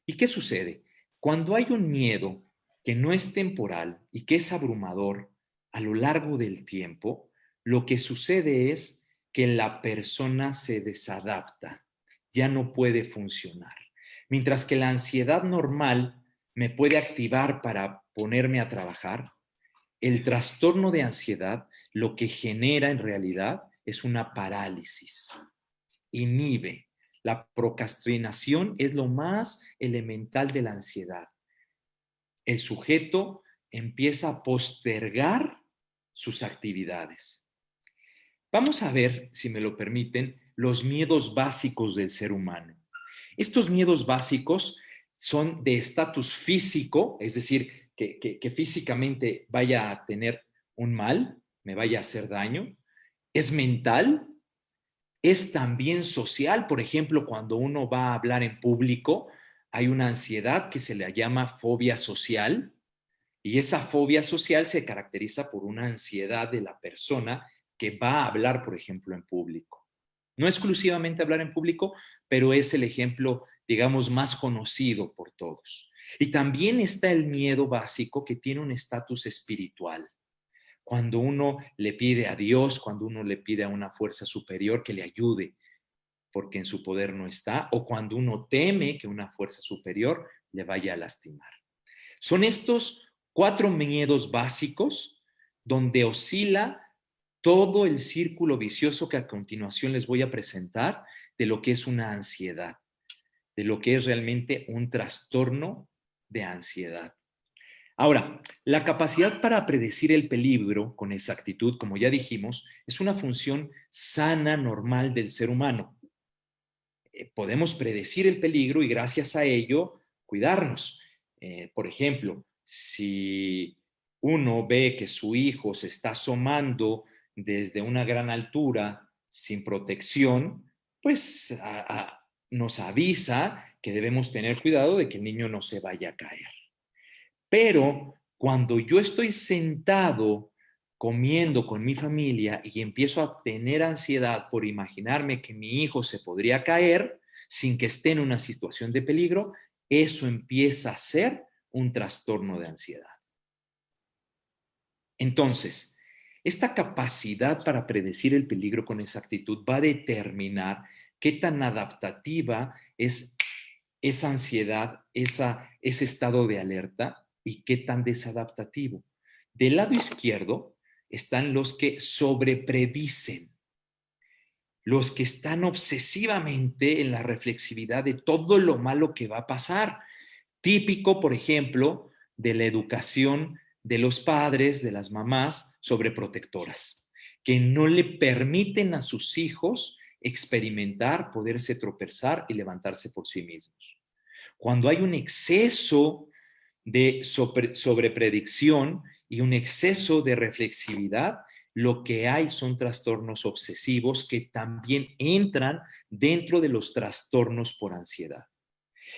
¿Y qué sucede? Cuando hay un miedo que no es temporal y que es abrumador a lo largo del tiempo, lo que sucede es que la persona se desadapta, ya no puede funcionar. Mientras que la ansiedad normal me puede activar para ponerme a trabajar, el trastorno de ansiedad lo que genera en realidad es una parálisis, inhibe. La procrastinación es lo más elemental de la ansiedad. El sujeto empieza a postergar sus actividades. Vamos a ver, si me lo permiten, los miedos básicos del ser humano. Estos miedos básicos son de estatus físico, es decir, que físicamente vaya a tener un mal, me vaya a hacer daño. Es mental, es también social. Por ejemplo, cuando uno va a hablar en público, hay una ansiedad que se le llama fobia social, y esa fobia social se caracteriza por una ansiedad de la persona que va a hablar, por ejemplo, en público. No exclusivamente hablar en público, pero es el ejemplo, digamos, más conocido por todos. Y también está el miedo básico que tiene un estatus espiritual. Cuando uno le pide a Dios, cuando uno le pide a una fuerza superior que le ayude, porque en su poder no está, o cuando uno teme que una fuerza superior le vaya a lastimar. Son estos 4 miedos básicos donde oscila todo el círculo vicioso que a continuación les voy a presentar de lo que es una ansiedad, de lo que es realmente un trastorno de ansiedad. Ahora, la capacidad para predecir el peligro con exactitud, como ya dijimos, es una función sana, normal del ser humano. Podemos predecir el peligro y gracias a ello cuidarnos. Por ejemplo, si uno ve que su hijo se está asomando desde una gran altura sin protección, pues nos avisa que debemos tener cuidado de que el niño no se vaya a caer. Pero cuando yo estoy sentado comiendo con mi familia y empiezo a tener ansiedad por imaginarme que mi hijo se podría caer sin que esté en una situación de peligro, eso empieza a ser un trastorno de ansiedad. Entonces, esta capacidad para predecir el peligro con exactitud va a determinar qué tan adaptativa es esa ansiedad, ese estado de alerta y qué tan desadaptativo. Del lado izquierdo están los que sobrepredicen, los que están obsesivamente en la reflexividad de todo lo malo que va a pasar. Típico, por ejemplo, de la educación de los padres, de las mamás sobreprotectoras, que no le permiten a sus hijos experimentar, poderse tropezar y levantarse por sí mismos. Cuando hay un exceso de sobrepredicción y un exceso de reflexividad, lo que hay son trastornos obsesivos que también entran dentro de los trastornos por ansiedad.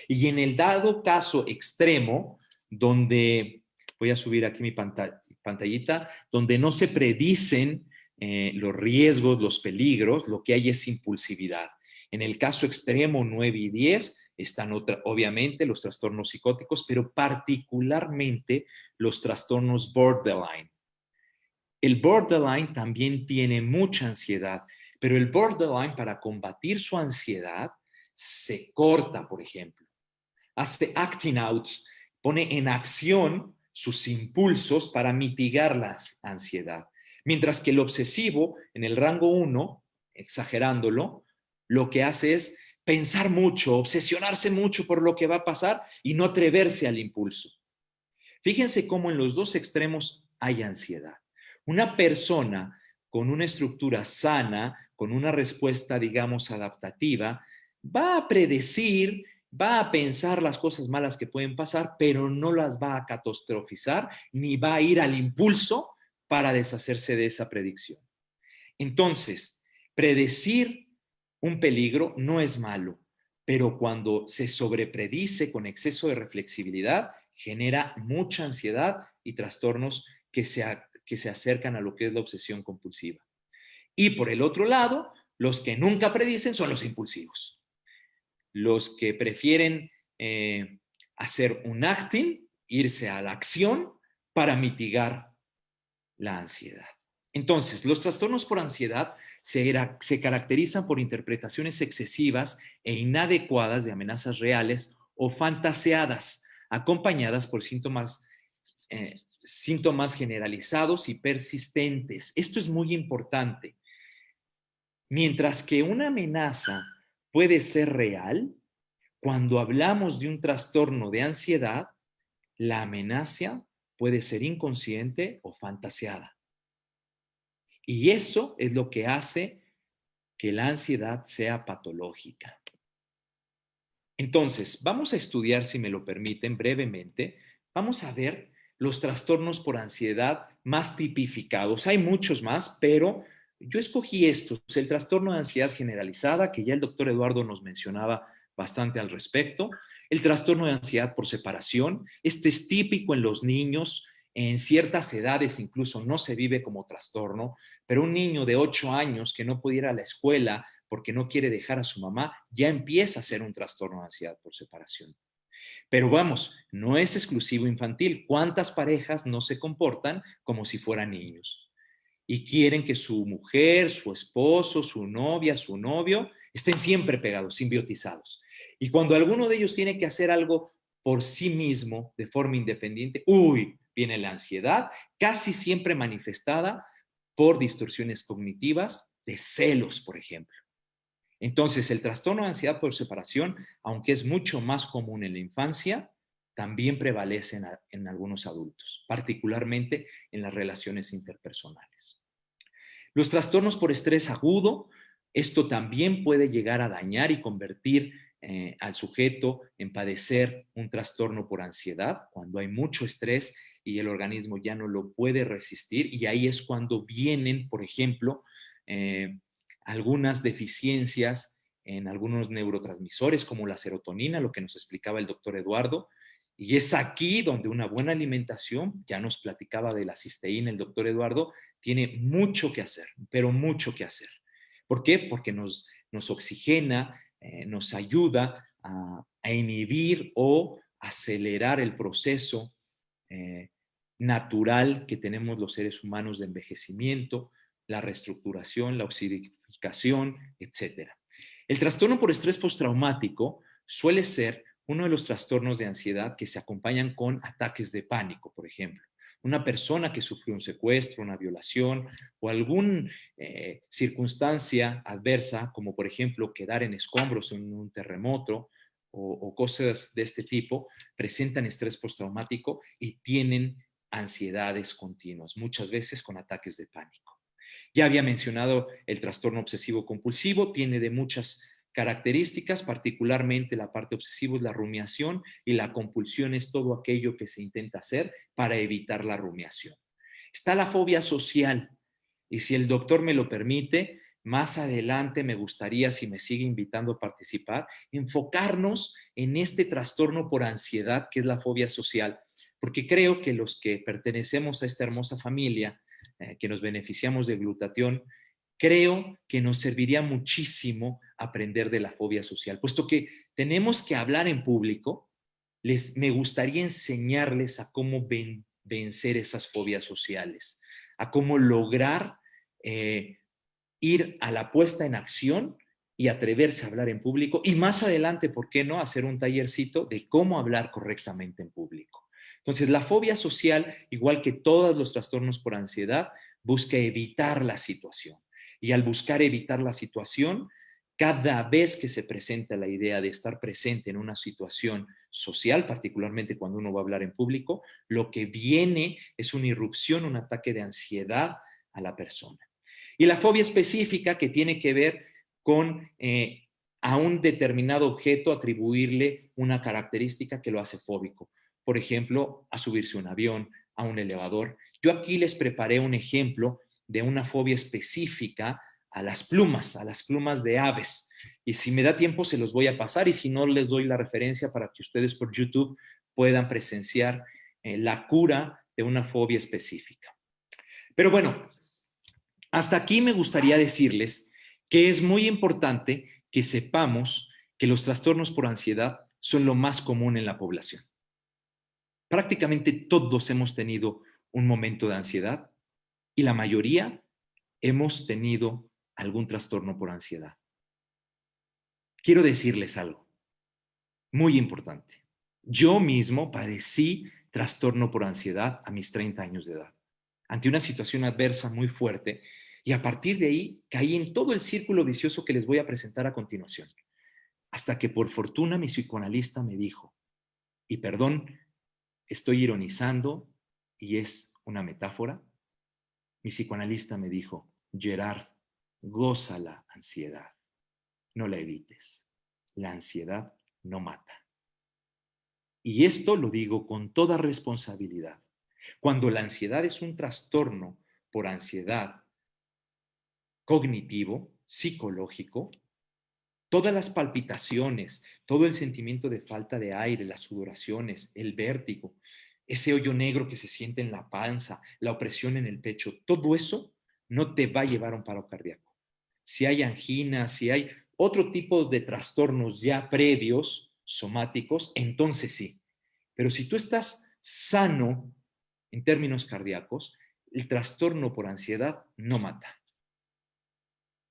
Y en el dado caso extremo, donde, voy a subir aquí mi pantallita, donde no se predicen los riesgos, los peligros, lo que hay es impulsividad. En el caso extremo 9 y 10 están obviamente los trastornos psicóticos, pero particularmente los trastornos borderline. El borderline también tiene mucha ansiedad, pero el borderline, para combatir su ansiedad, se corta, por ejemplo. Hace acting out, pone en acción sus impulsos para mitigar la ansiedad. Mientras que el obsesivo, en el rango 1, exagerándolo, lo que hace es pensar mucho, obsesionarse mucho por lo que va a pasar y no atreverse al impulso. Fíjense cómo en los dos extremos hay ansiedad. Una persona con una estructura sana, con una respuesta, digamos, adaptativa, va a predecir, va a pensar las cosas malas que pueden pasar, pero no las va a catastrofizar ni va a ir al impulso para deshacerse de esa predicción. Entonces, predecir un peligro no es malo, pero cuando se sobrepredice con exceso de reflexibilidad, genera mucha ansiedad y trastornos que se acercan a lo que es la obsesión compulsiva. Y por el otro lado, los que nunca predicen son los impulsivos. Los que prefieren hacer un acting, irse a la acción para mitigar la ansiedad. Entonces, los trastornos por ansiedad se caracterizan por interpretaciones excesivas e inadecuadas de amenazas reales o fantaseadas, acompañadas por síntomas generalizados y persistentes. Esto es muy importante. Mientras que una amenaza puede ser real, cuando hablamos de un trastorno de ansiedad, la amenaza puede ser inconsciente o fantaseada. Y eso es lo que hace que la ansiedad sea patológica. Entonces, vamos a estudiar, si me lo permiten, brevemente. Vamos a ver los trastornos por ansiedad más tipificados. Hay muchos más, pero yo escogí estos. El trastorno de ansiedad generalizada, que ya el doctor Eduardo nos mencionaba bastante al respecto. El trastorno de ansiedad por separación. Este es típico en los niños. En ciertas edades incluso no se vive como trastorno, pero un niño de 8 años que no puede ir a la escuela porque no quiere dejar a su mamá, ya empieza a ser un trastorno de ansiedad por separación. Pero vamos, no es exclusivo infantil. ¿Cuántas parejas no se comportan como si fueran niños? Y quieren que su mujer, su esposo, su novia, su novio estén siempre pegados, simbiotizados. Y cuando alguno de ellos tiene que hacer algo por sí mismo, de forma independiente, viene la ansiedad, casi siempre manifestada por distorsiones cognitivas de celos, por ejemplo. Entonces, el trastorno de ansiedad por separación, aunque es mucho más común en la infancia, también prevalece en algunos adultos, particularmente en las relaciones interpersonales. Los trastornos por estrés agudo, esto también puede llegar a dañar y convertir al sujeto en padecer un trastorno por ansiedad, cuando hay mucho estrés y el organismo ya no lo puede resistir, y ahí es cuando vienen, por ejemplo, algunas deficiencias en algunos neurotransmisores como la serotonina, lo que nos explicaba el doctor Eduardo, y es aquí donde una buena alimentación, ya nos platicaba de la cisteína el doctor Eduardo, tiene mucho que hacer, pero mucho que hacer. ¿Por qué? Porque nos oxigena, nos ayuda a inhibir o acelerar el proceso natural que tenemos los seres humanos de envejecimiento, la reestructuración, la oxidificación, etc. El trastorno por estrés postraumático suele ser uno de los trastornos de ansiedad que se acompañan con ataques de pánico, por ejemplo. Una persona que sufrió un secuestro, una violación o alguna circunstancia adversa, como por ejemplo quedar en escombros en un terremoto o cosas de este tipo, presentan estrés postraumático y tienen ansiedades continuas, muchas veces con ataques de pánico. Ya había mencionado el trastorno obsesivo compulsivo, tiene de muchas características, particularmente la parte obsesiva es la rumiación y la compulsión es todo aquello que se intenta hacer para evitar la rumiación. Está la fobia social y si el doctor me lo permite, más adelante me gustaría, si me sigue invitando a participar, enfocarnos en este trastorno por ansiedad que es la fobia social, porque creo que los que pertenecemos a esta hermosa familia, que nos beneficiamos del glutatión, creo que nos serviría muchísimo aprender de la fobia social, puesto que tenemos que hablar en público. Me gustaría enseñarles a cómo vencer esas fobias sociales, a cómo lograr ir a la puesta en acción y atreverse a hablar en público y más adelante, ¿por qué no?, hacer un tallercito de cómo hablar correctamente en público. Entonces, la fobia social, igual que todos los trastornos por ansiedad, busca evitar la situación. Y al buscar evitar la situación, cada vez que se presenta la idea de estar presente en una situación social, particularmente cuando uno va a hablar en público, lo que viene es una irrupción, un ataque de ansiedad a la persona. Y la fobia específica, que tiene que ver con a un determinado objeto atribuirle una característica que lo hace fóbico. Por ejemplo, a subirse a un avión, a un elevador. Yo aquí les preparé un ejemplo de una fobia específica a las plumas de aves. Y si me da tiempo se los voy a pasar, y si no les doy la referencia para que ustedes por YouTube puedan presenciar la cura de una fobia específica. Pero bueno, hasta aquí me gustaría decirles que es muy importante que sepamos que los trastornos por ansiedad son lo más común en la población. Prácticamente todos hemos tenido un momento de ansiedad y la mayoría hemos tenido algún trastorno por ansiedad. Quiero decirles algo muy importante. Yo mismo padecí trastorno por ansiedad a mis 30 años de edad, ante una situación adversa muy fuerte, y a partir de ahí caí en todo el círculo vicioso que les voy a presentar a continuación, hasta que por fortuna mi psicoanalista me dijo, y perdón, estoy ironizando y es una metáfora, mi psicoanalista me dijo, Gerard, goza la ansiedad, no la evites. La ansiedad no mata. Y esto lo digo con toda responsabilidad. Cuando la ansiedad es un trastorno por ansiedad cognitivo, psicológico, todas las palpitaciones, todo el sentimiento de falta de aire, las sudoraciones, el vértigo, ese hoyo negro que se siente en la panza, la opresión en el pecho, todo eso no te va a llevar a un paro cardíaco. Si hay angina, si hay otro tipo de trastornos ya previos, somáticos, entonces sí. Pero si tú estás sano en términos cardíacos, el trastorno por ansiedad no mata.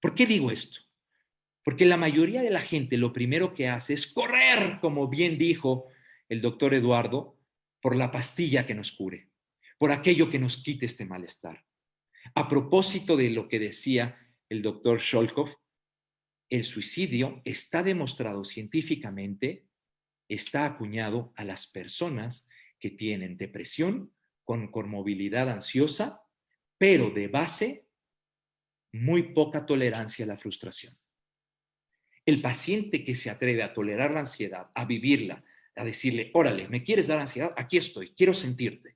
¿Por qué digo esto? Porque la mayoría de la gente lo primero que hace es correr, como bien dijo el doctor Eduardo, por la pastilla que nos cure, por aquello que nos quite este malestar. A propósito de lo que decía el doctor Sholkov, el suicidio está demostrado científicamente, está acuñado a las personas que tienen depresión con comorbilidad ansiosa, pero de base muy poca tolerancia a la frustración. El paciente que se atreve a tolerar la ansiedad, a vivirla, a decirle, órale, ¿me quieres dar ansiedad? Aquí estoy, quiero sentirte.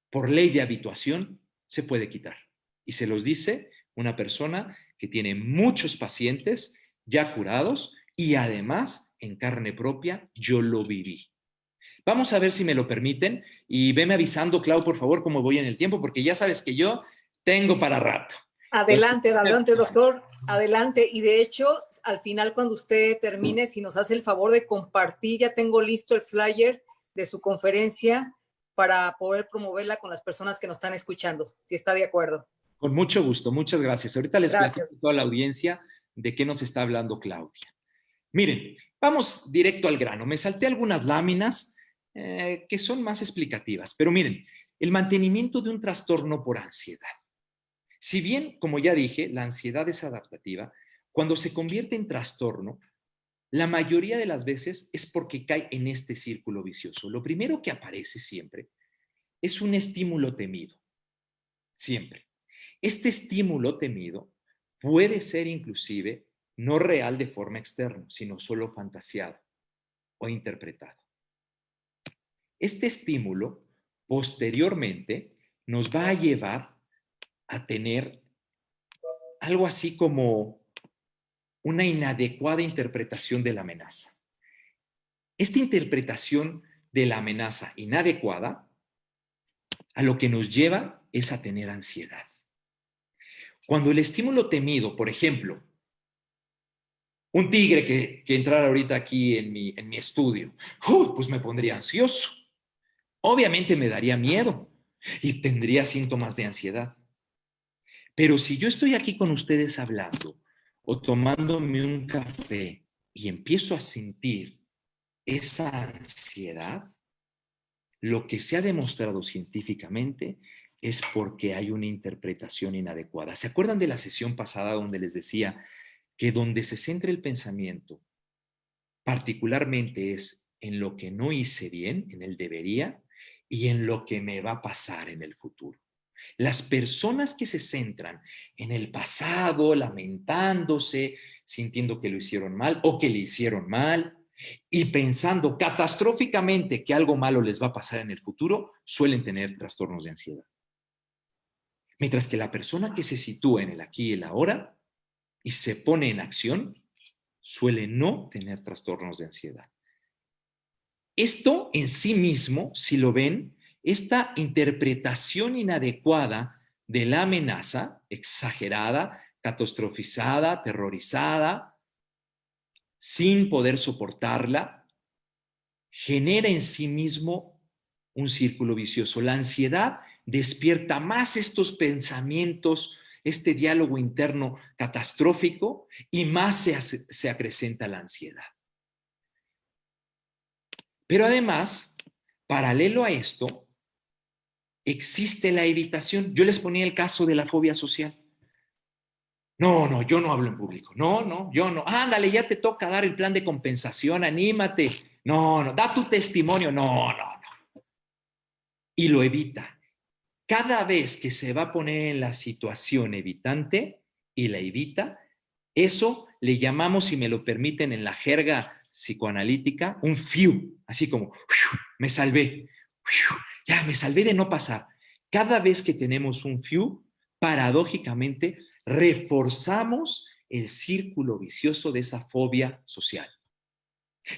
Por ley de habituación, se puede quitar. Y se los dice una persona que tiene muchos pacientes ya curados y además, en carne propia, yo lo viví. Vamos a ver si me lo permiten y veme avisando, Clau, por favor, cómo voy en el tiempo, porque ya sabes que yo tengo para rato. Adelante, adelante, doctor, adelante. Y de hecho, al final, cuando usted termine, si nos hace el favor de compartir, ya tengo listo el flyer de su conferencia para poder promoverla con las personas que nos están escuchando, si está de acuerdo. Con mucho gusto, muchas gracias. Ahorita les platico a toda la audiencia de qué nos está hablando Claudia. Miren, vamos directo al grano. Me salté algunas láminas que son más explicativas, pero miren, el mantenimiento de un trastorno por ansiedad. Si bien, como ya dije, la ansiedad es adaptativa, cuando se convierte en trastorno, la mayoría de las veces es porque cae en este círculo vicioso. Lo primero que aparece siempre es un estímulo temido, siempre. Este estímulo temido puede ser inclusive no real de forma externa, sino solo fantaseado o interpretado. Este estímulo posteriormente nos va a llevar a tener algo así como una inadecuada interpretación de la amenaza. Esta interpretación de la amenaza inadecuada a lo que nos lleva es a tener ansiedad. Cuando el estímulo temido, por ejemplo, un tigre que entrara ahorita aquí en mi estudio, pues me pondría ansioso. Obviamente me daría miedo y tendría síntomas de ansiedad. Pero si yo estoy aquí con ustedes hablando o tomándome un café y empiezo a sentir esa ansiedad, lo que se ha demostrado científicamente es porque hay una interpretación inadecuada. ¿Se acuerdan de la sesión pasada donde les decía que donde se centra el pensamiento, particularmente es en lo que no hice bien, en el debería, y en lo que me va a pasar en el futuro? Las personas que se centran en el pasado, lamentándose, sintiendo que lo hicieron mal o que le hicieron mal, y pensando catastróficamente que algo malo les va a pasar en el futuro, suelen tener trastornos de ansiedad. Mientras que la persona que se sitúa en el aquí y el ahora y se pone en acción, suele no tener trastornos de ansiedad. Esto en sí mismo, si lo ven, esta interpretación inadecuada de la amenaza, exagerada, catastrofizada, aterrorizada, sin poder soportarla, genera en sí mismo un círculo vicioso. La ansiedad despierta más estos pensamientos, este diálogo interno catastrófico, y más se acrecenta la ansiedad. Pero además, paralelo a esto, existe la evitación. Yo les ponía el caso de la fobia social. No, yo no hablo en público. No, yo no. Ándale, ya te toca dar el plan de compensación, anímate. No, da tu testimonio. No. Y lo evita. Cada vez que se va a poner en la situación evitante y la evita, eso le llamamos, si me lo permiten en la jerga psicoanalítica, un fiu, así como, me salvé, ya me salvé de no pasar. Cada vez que tenemos un fiu, paradójicamente, reforzamos el círculo vicioso de esa fobia social.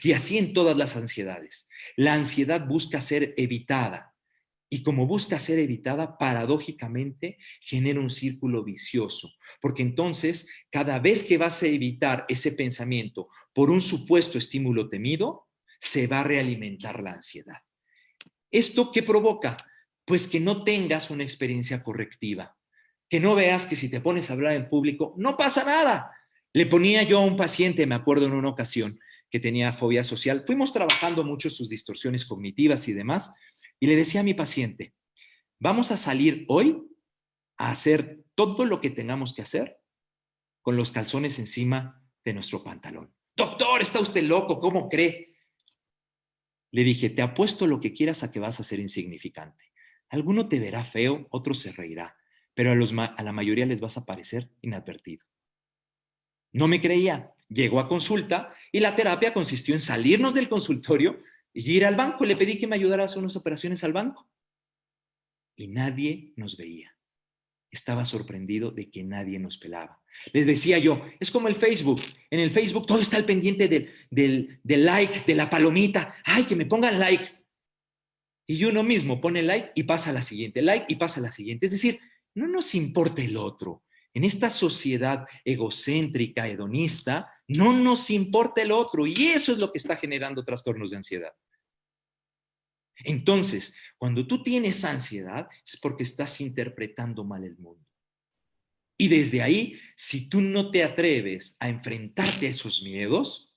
Y así en todas las ansiedades. La ansiedad busca ser evitada. Y como busca ser evitada, paradójicamente genera un círculo vicioso, porque entonces cada vez que vas a evitar ese pensamiento por un supuesto estímulo temido, se va a realimentar la ansiedad. ¿Esto qué provoca? Pues que no tengas una experiencia correctiva, que no veas que si te pones a hablar en público no pasa nada. Le ponía yo a un paciente, me acuerdo en una ocasión, que tenía fobia social, fuimos trabajando mucho sus distorsiones cognitivas y demás, y le decía a mi paciente, vamos a salir hoy a hacer todo lo que tengamos que hacer con los calzones encima de nuestro pantalón. Doctor, está usted loco, ¿cómo cree? Le dije, te apuesto lo que quieras a que vas a ser insignificante. Alguno te verá feo, otro se reirá, pero a la mayoría les vas a parecer inadvertido. No me creía. Llegó a consulta y la terapia consistió en salirnos del consultorio y ir al banco. Le pedí que me ayudara a hacer unas operaciones al banco. Y nadie nos veía. Estaba sorprendido de que nadie nos pelaba. Les decía yo, es como el Facebook. En el Facebook todo está al pendiente del like, de la palomita. ¡Ay, que me pongan like! Y uno mismo pone like y pasa a la siguiente, like y pasa a la siguiente. Es decir, no nos importa el otro. En esta sociedad egocéntrica, hedonista, no nos importa el otro. Y eso es lo que está generando trastornos de ansiedad. Entonces, cuando tú tienes ansiedad, es porque estás interpretando mal el mundo. Y desde ahí, si tú no te atreves a enfrentarte a esos miedos,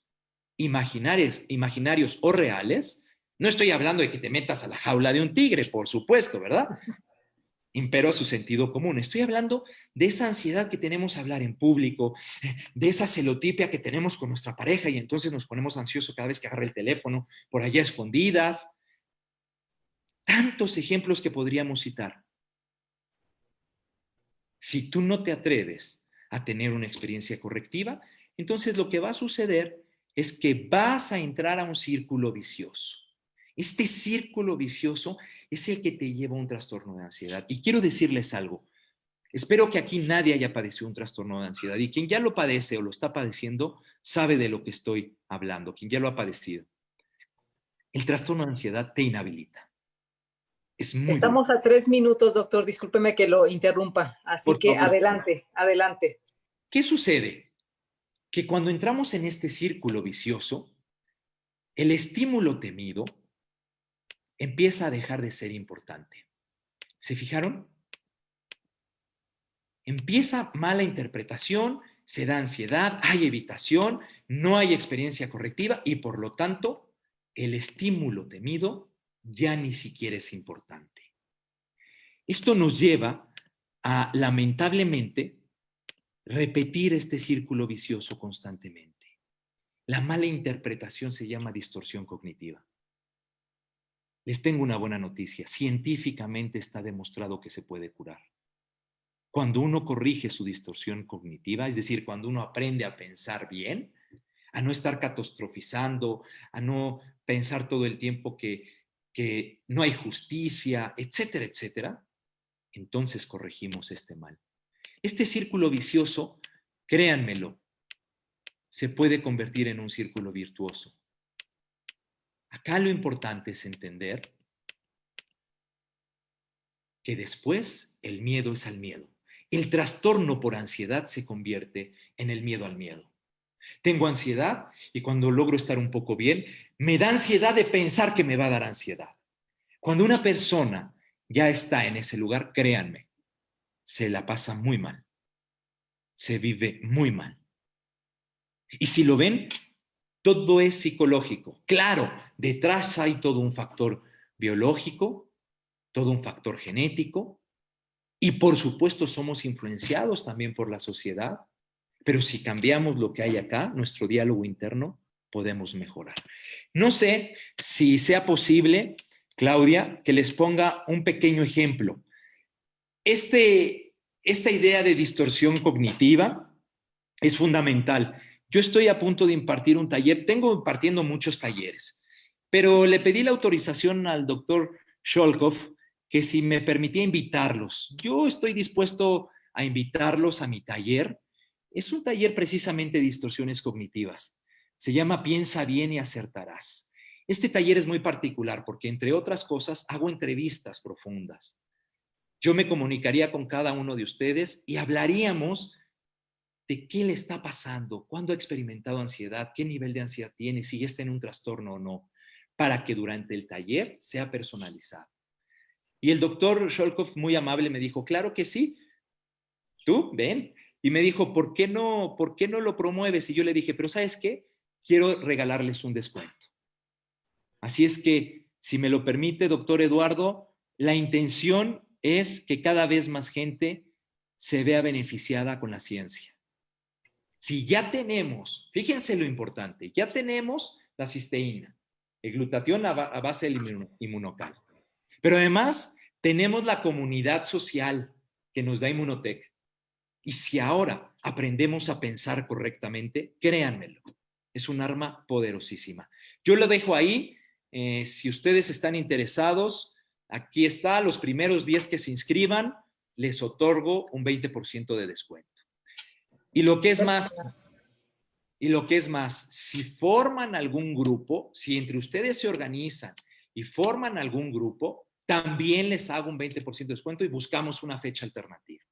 imaginarios o reales, no estoy hablando de que te metas a la jaula de un tigre, por supuesto, ¿verdad? Impera su sentido común. Estoy hablando de esa ansiedad que tenemos a hablar en público, de esa celotipia que tenemos con nuestra pareja y entonces nos ponemos ansiosos cada vez que agarra el teléfono, por allá escondidas. Tantos ejemplos que podríamos citar. Si tú no te atreves a tener una experiencia correctiva, entonces lo que va a suceder es que vas a entrar a un círculo vicioso. Este círculo vicioso es el que te lleva a un trastorno de ansiedad. Y quiero decirles algo. Espero que aquí nadie haya padecido un trastorno de ansiedad. Y quien ya lo padece o lo está padeciendo, sabe de lo que estoy hablando. Quien ya lo ha padecido. El trastorno de ansiedad te inhabilita. Es muy Estamos duro. a 3 minutos, doctor. Discúlpeme que lo interrumpa. Así Por que favor. adelante. ¿Qué sucede? Que cuando entramos en este círculo vicioso, el estímulo temido empieza a dejar de ser importante. ¿Se fijaron? Empieza mala interpretación, se da ansiedad, hay evitación, no hay experiencia correctiva y por lo tanto el estímulo temido ya ni siquiera es importante. Esto nos lleva a, lamentablemente, repetir este círculo vicioso constantemente. La mala interpretación se llama distorsión cognitiva. Les tengo una buena noticia. Científicamente está demostrado que se puede curar. Cuando uno corrige su distorsión cognitiva, es decir, cuando uno aprende a pensar bien, a no estar catastrofizando, a no pensar todo el tiempo que no hay justicia, etcétera, etcétera, entonces corregimos este mal. Este círculo vicioso, créanmelo, se puede convertir en un círculo virtuoso. Acá lo importante es entender que después el miedo es al miedo. El trastorno por ansiedad se convierte en el miedo al miedo. Tengo ansiedad y cuando logro estar un poco bien, me da ansiedad de pensar que me va a dar ansiedad. Cuando una persona ya está en ese lugar, créanme, se la pasa muy mal. Se vive muy mal. Y si lo ven, todo es psicológico. Claro, detrás hay todo un factor biológico, todo un factor genético, y por supuesto somos influenciados también por la sociedad, pero si cambiamos lo que hay acá, nuestro diálogo interno, podemos mejorar. No sé si sea posible, Claudia, que les ponga un pequeño ejemplo. Esta idea de distorsión cognitiva es fundamental. Yo estoy a punto de impartir un taller, tengo impartiendo muchos talleres, pero le pedí la autorización al doctor Sholkov que si me permitía invitarlos. Yo estoy dispuesto a invitarlos a mi taller. Es un taller precisamente de distorsiones cognitivas. Se llama Piensa bien y acertarás. Este taller es muy particular porque, entre otras cosas, hago entrevistas profundas. Yo me comunicaría con cada uno de ustedes y hablaríamos de qué le está pasando, cuándo ha experimentado ansiedad, qué nivel de ansiedad tiene, si ya está en un trastorno o no, para que durante el taller sea personalizado. Y el doctor Sholkov, muy amable, me dijo, claro que sí, tú, ven. Y me dijo, ¿por qué no lo promueves? Y yo le dije, pero ¿sabes qué? Quiero regalarles un descuento. Así es que, si me lo permite, doctor Eduardo, la intención es que cada vez más gente se vea beneficiada con la ciencia. Si ya tenemos, fíjense lo importante, ya tenemos la cisteína, el glutatión a base del inmunocal. Pero además tenemos la comunidad social que nos da Inmunotech. Y si ahora aprendemos a pensar correctamente, créanmelo, es un arma poderosísima. Yo lo dejo ahí. Si ustedes están interesados, aquí está, los primeros 10 que se inscriban, les otorgo un 20% de descuento. Y lo que es más, si forman algún grupo, si entre ustedes se organizan y forman algún grupo, también les hago un 20% de descuento y buscamos una fecha alternativa.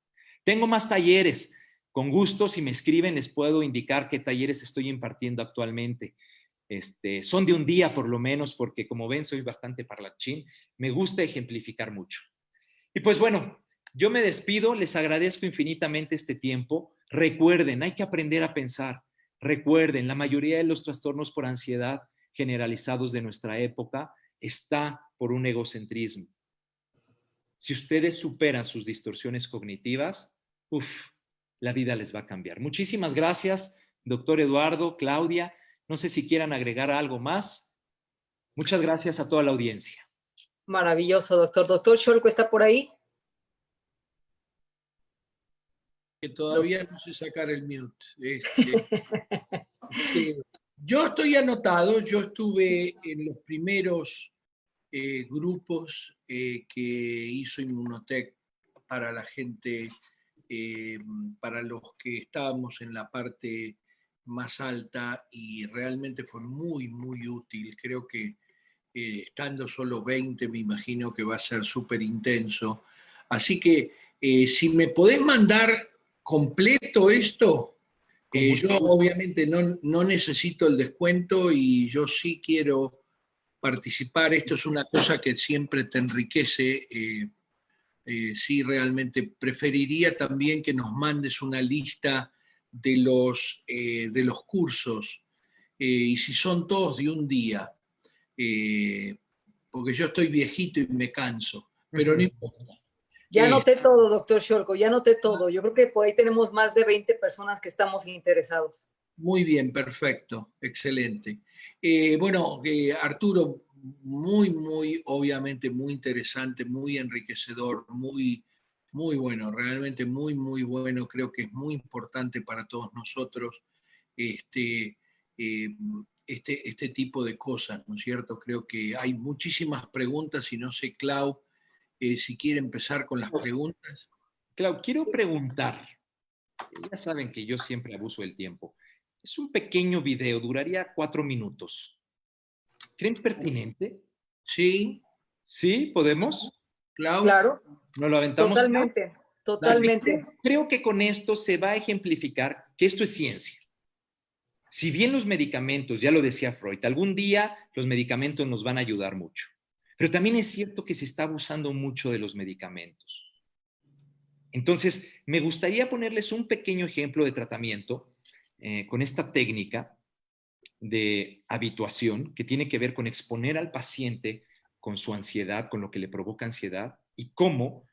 Tengo más talleres. Con gusto, si me escriben, les puedo indicar qué talleres estoy impartiendo actualmente. Son de un día por lo menos, porque como ven, soy bastante parlachín. Me gusta ejemplificar mucho. Y pues bueno, yo me despido. Les agradezco infinitamente este tiempo. Recuerden, hay que aprender a pensar. Recuerden, la mayoría de los trastornos por ansiedad generalizados de nuestra época está por un egocentrismo. Si ustedes superan sus distorsiones cognitivas, la vida les va a cambiar. Muchísimas gracias, doctor Eduardo, Claudia. No sé si quieran agregar algo más. Muchas gracias a toda la audiencia. Maravilloso, doctor. Doctor Sholko, ¿está por ahí? Que todavía no sé sacar el mute. Yo estoy anotado, yo estuve en los primeros grupos que hizo Inmunotech para la gente, para los que estábamos en la parte más alta, y realmente fue muy, muy útil. Creo que estando solo 20 me imagino que va a ser súper intenso. Así que si me podés mandar completo esto, yo obviamente no necesito el descuento y yo sí quiero participar. Esto es una cosa que siempre te enriquece. Sí, realmente preferiría también que nos mandes una lista de los cursos, y si son todos de un día, porque yo estoy viejito y me canso, pero no importa. Ya anoté todo, doctor Scholko, ya anoté todo. Yo creo que por ahí tenemos más de 20 personas que estamos interesados. Muy bien, perfecto, excelente. Bueno, Arturo, muy, obviamente muy interesante, muy enriquecedor, muy bueno, realmente muy bueno. Creo que es muy importante para todos nosotros eh, este tipo de cosas, ¿no es cierto? Creo que hay muchísimas preguntas y no sé, Clau, si quiere empezar con las preguntas. Clau, quiero preguntar, ya saben que yo siempre abuso del tiempo. Es un pequeño video, duraría 4 minutos. ¿Creen pertinente? Sí, ¿Sí? ¿Podemos? Clau, Claro, ¿Nos lo aventamos? totalmente, dale. totalmente. Creo que con esto se va a ejemplificar que esto es ciencia. Si bien los medicamentos, ya lo decía Freud, algún día los medicamentos nos van a ayudar mucho, pero también es cierto que se está abusando mucho de los medicamentos. Entonces, me gustaría ponerles un pequeño ejemplo de tratamiento con esta técnica de habituación que tiene que ver con exponer al paciente con su ansiedad, con lo que le provoca ansiedad y cómo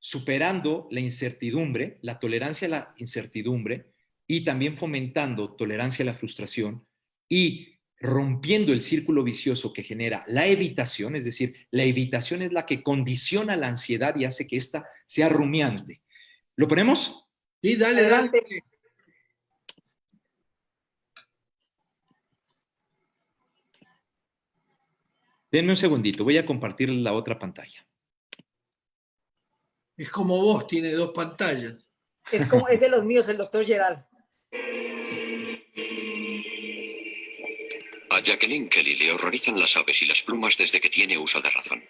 superando la incertidumbre, la tolerancia a la incertidumbre y también fomentando tolerancia a la frustración y rompiendo el círculo vicioso que genera la evitación, es decir, la evitación es la que condiciona la ansiedad y hace que ésta sea rumiante. ¿Lo ponemos? Sí, dale, Adelante. dale. Denme un segundito, voy a compartir la otra pantalla. Es como vos, tiene dos pantallas. Es de los míos, el doctor Gerald. A Jacqueline Kelly le horrorizan las aves y las plumas desde que tiene uso de razón.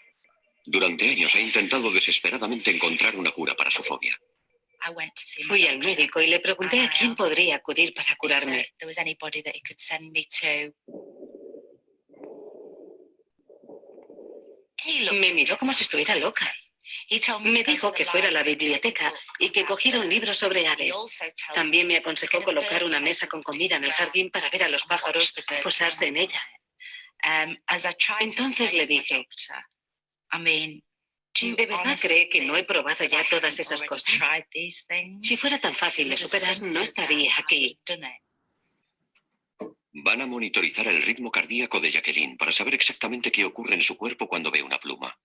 Durante años ha intentado desesperadamente encontrar una cura para su fobia. Fui al médico y le pregunté a quién podría acudir para curarme. Me miró como si estuviera loca. Me dijo que fuera a la biblioteca y que cogiera un libro sobre aves. También me aconsejó colocar una mesa con comida en el jardín para ver a los pájaros posarse en ella. Entonces le dije, ¿de verdad cree que no he probado ya todas esas cosas? Si fuera tan fácil de superar, no estaría aquí. Van a monitorizar el ritmo cardíaco de Jacqueline para saber exactamente qué ocurre en su cuerpo cuando ve una pluma.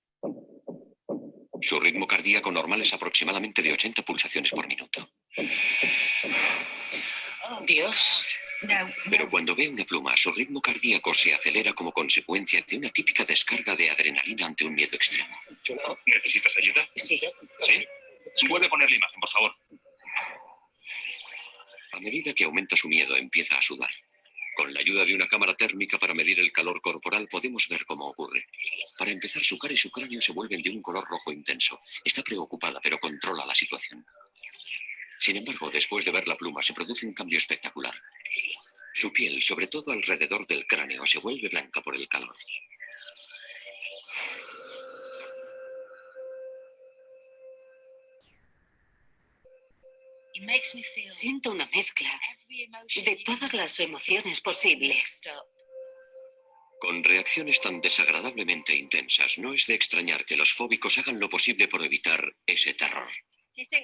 Su ritmo cardíaco normal es aproximadamente de 80 pulsaciones por minuto. Dios. Pero cuando ve una pluma, su ritmo cardíaco se acelera como consecuencia de una típica descarga de adrenalina ante un miedo extremo. ¿Necesitas ayuda? Sí. ¿Sí? ¿Puede poner la imagen, por favor? A medida que aumenta su miedo, empieza a sudar. Con la ayuda de una cámara térmica para medir el calor corporal podemos ver cómo ocurre. Para empezar, su cara y su cráneo se vuelven de un color rojo intenso. Está preocupada, pero controla la situación. Sin embargo, después de ver la pluma, se produce un cambio espectacular. Su piel, sobre todo alrededor del cráneo, se vuelve blanca por el calor. Siento una mezcla de todas las emociones posibles. Con reacciones tan desagradablemente intensas, no es de extrañar que los fóbicos hagan lo posible por evitar ese terror.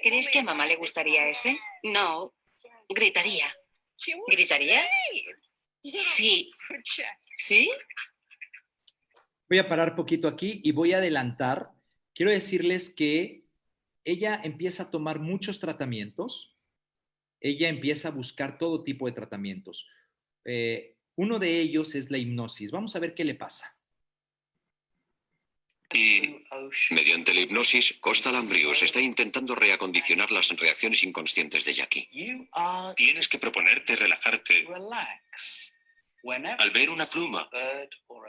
¿Crees que a mamá le gustaría ese? No, gritaría. ¿Gritaría? Sí. ¿Sí? Voy a parar poquito aquí y voy a adelantar. Quiero decirles que ella empieza a tomar muchos tratamientos. Ella empieza a buscar todo tipo de tratamientos. Uno de ellos es la hipnosis. Vamos a ver qué le pasa. Y, mediante la hipnosis, Costa Lambrius está intentando reacondicionar las reacciones inconscientes de Jackie. Tienes que proponerte relajarte al ver una pluma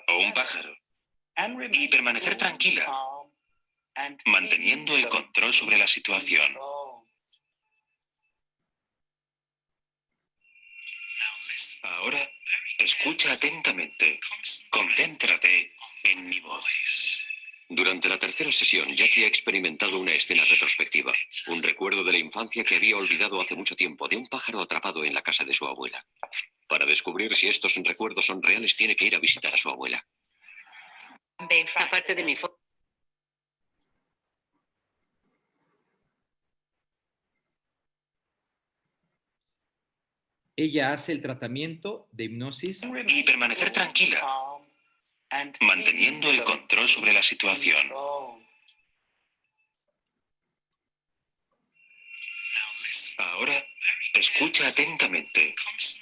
o un pájaro y permanecer tranquila, manteniendo el control sobre la situación. Ahora, escucha atentamente. Concéntrate en mi voz. Durante la tercera sesión, Jackie ha experimentado una escena retrospectiva, un recuerdo de la infancia que había olvidado hace mucho tiempo, de un pájaro atrapado en la casa de su abuela. Para descubrir si estos recuerdos son reales, tiene que ir a visitar a su abuela. Aparte de mi ella hace el tratamiento de hipnosis Y permanecer tranquila, manteniendo el control sobre la situación. Ahora, escucha atentamente.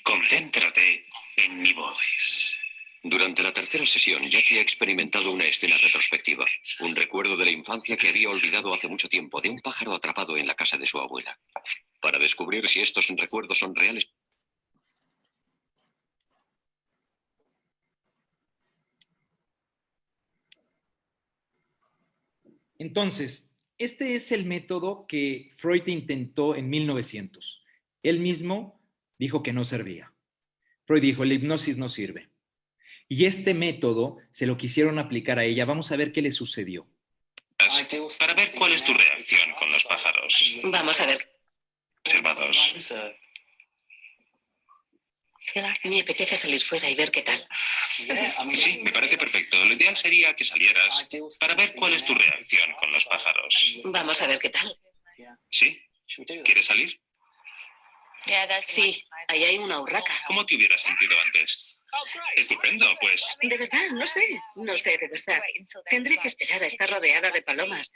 Concéntrate en mi voz. Durante la tercera sesión, Jackie ha experimentado una escena retrospectiva, un recuerdo de la infancia que había olvidado hace mucho tiempo, de un pájaro atrapado en la casa de su abuela. Para descubrir si estos recuerdos son reales, Entonces, este es el método que Freud intentó en 1900. Él mismo dijo que no servía. Freud dijo, la hipnosis no sirve. Y este método se lo quisieron aplicar a ella. Vamos a ver qué le sucedió. Para ver cuál es tu reacción con los pájaros Vamos a ver. observados. Me apetece salir fuera y ver qué tal. Sí, me parece perfecto. Lo ideal sería que salieras para ver cuál es tu reacción con los pájaros. Vamos a ver qué tal. ¿Sí? ¿Quieres salir? Sí, ahí hay una urraca. ¿Cómo te hubieras sentido antes? Estupendo, pues. De verdad, no sé, de verdad. Tendré que esperar a estar rodeada de palomas.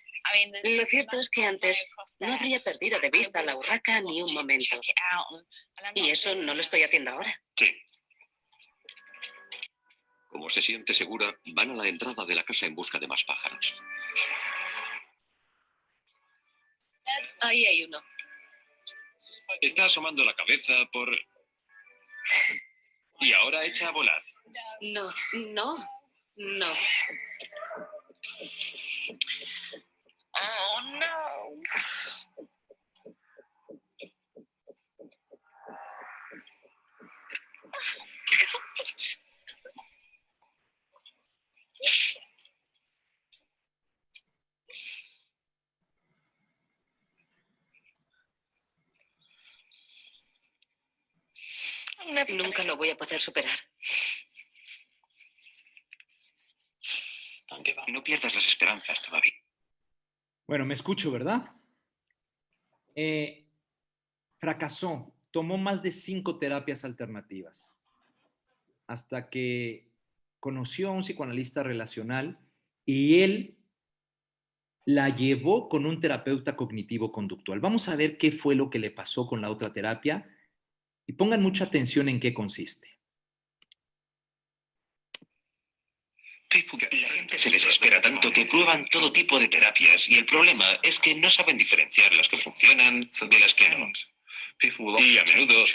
Lo cierto es que antes no habría perdido de vista la urraca ni un momento. Y eso no lo estoy haciendo ahora. Sí. como se siente segura, van a la entrada de la casa en busca de más pájaros. Ahí hay uno. Está asomando la cabeza por... Y ahora echa a volar. No. Oh, no. Nunca lo voy a poder superar. No pierdas las esperanzas todavía. Bueno, me escucho, ¿verdad? Fracasó. Tomó más de 5 terapias alternativas hasta que conoció a un psicoanalista relacional y él la llevó con un terapeuta cognitivo-conductual. Vamos a ver qué fue lo que le pasó con la otra terapia y pongan mucha atención en qué consiste. La gente se desespera tanto que prueban todo tipo de terapias y el problema es que no saben diferenciar las que funcionan de las que no. Y a menudo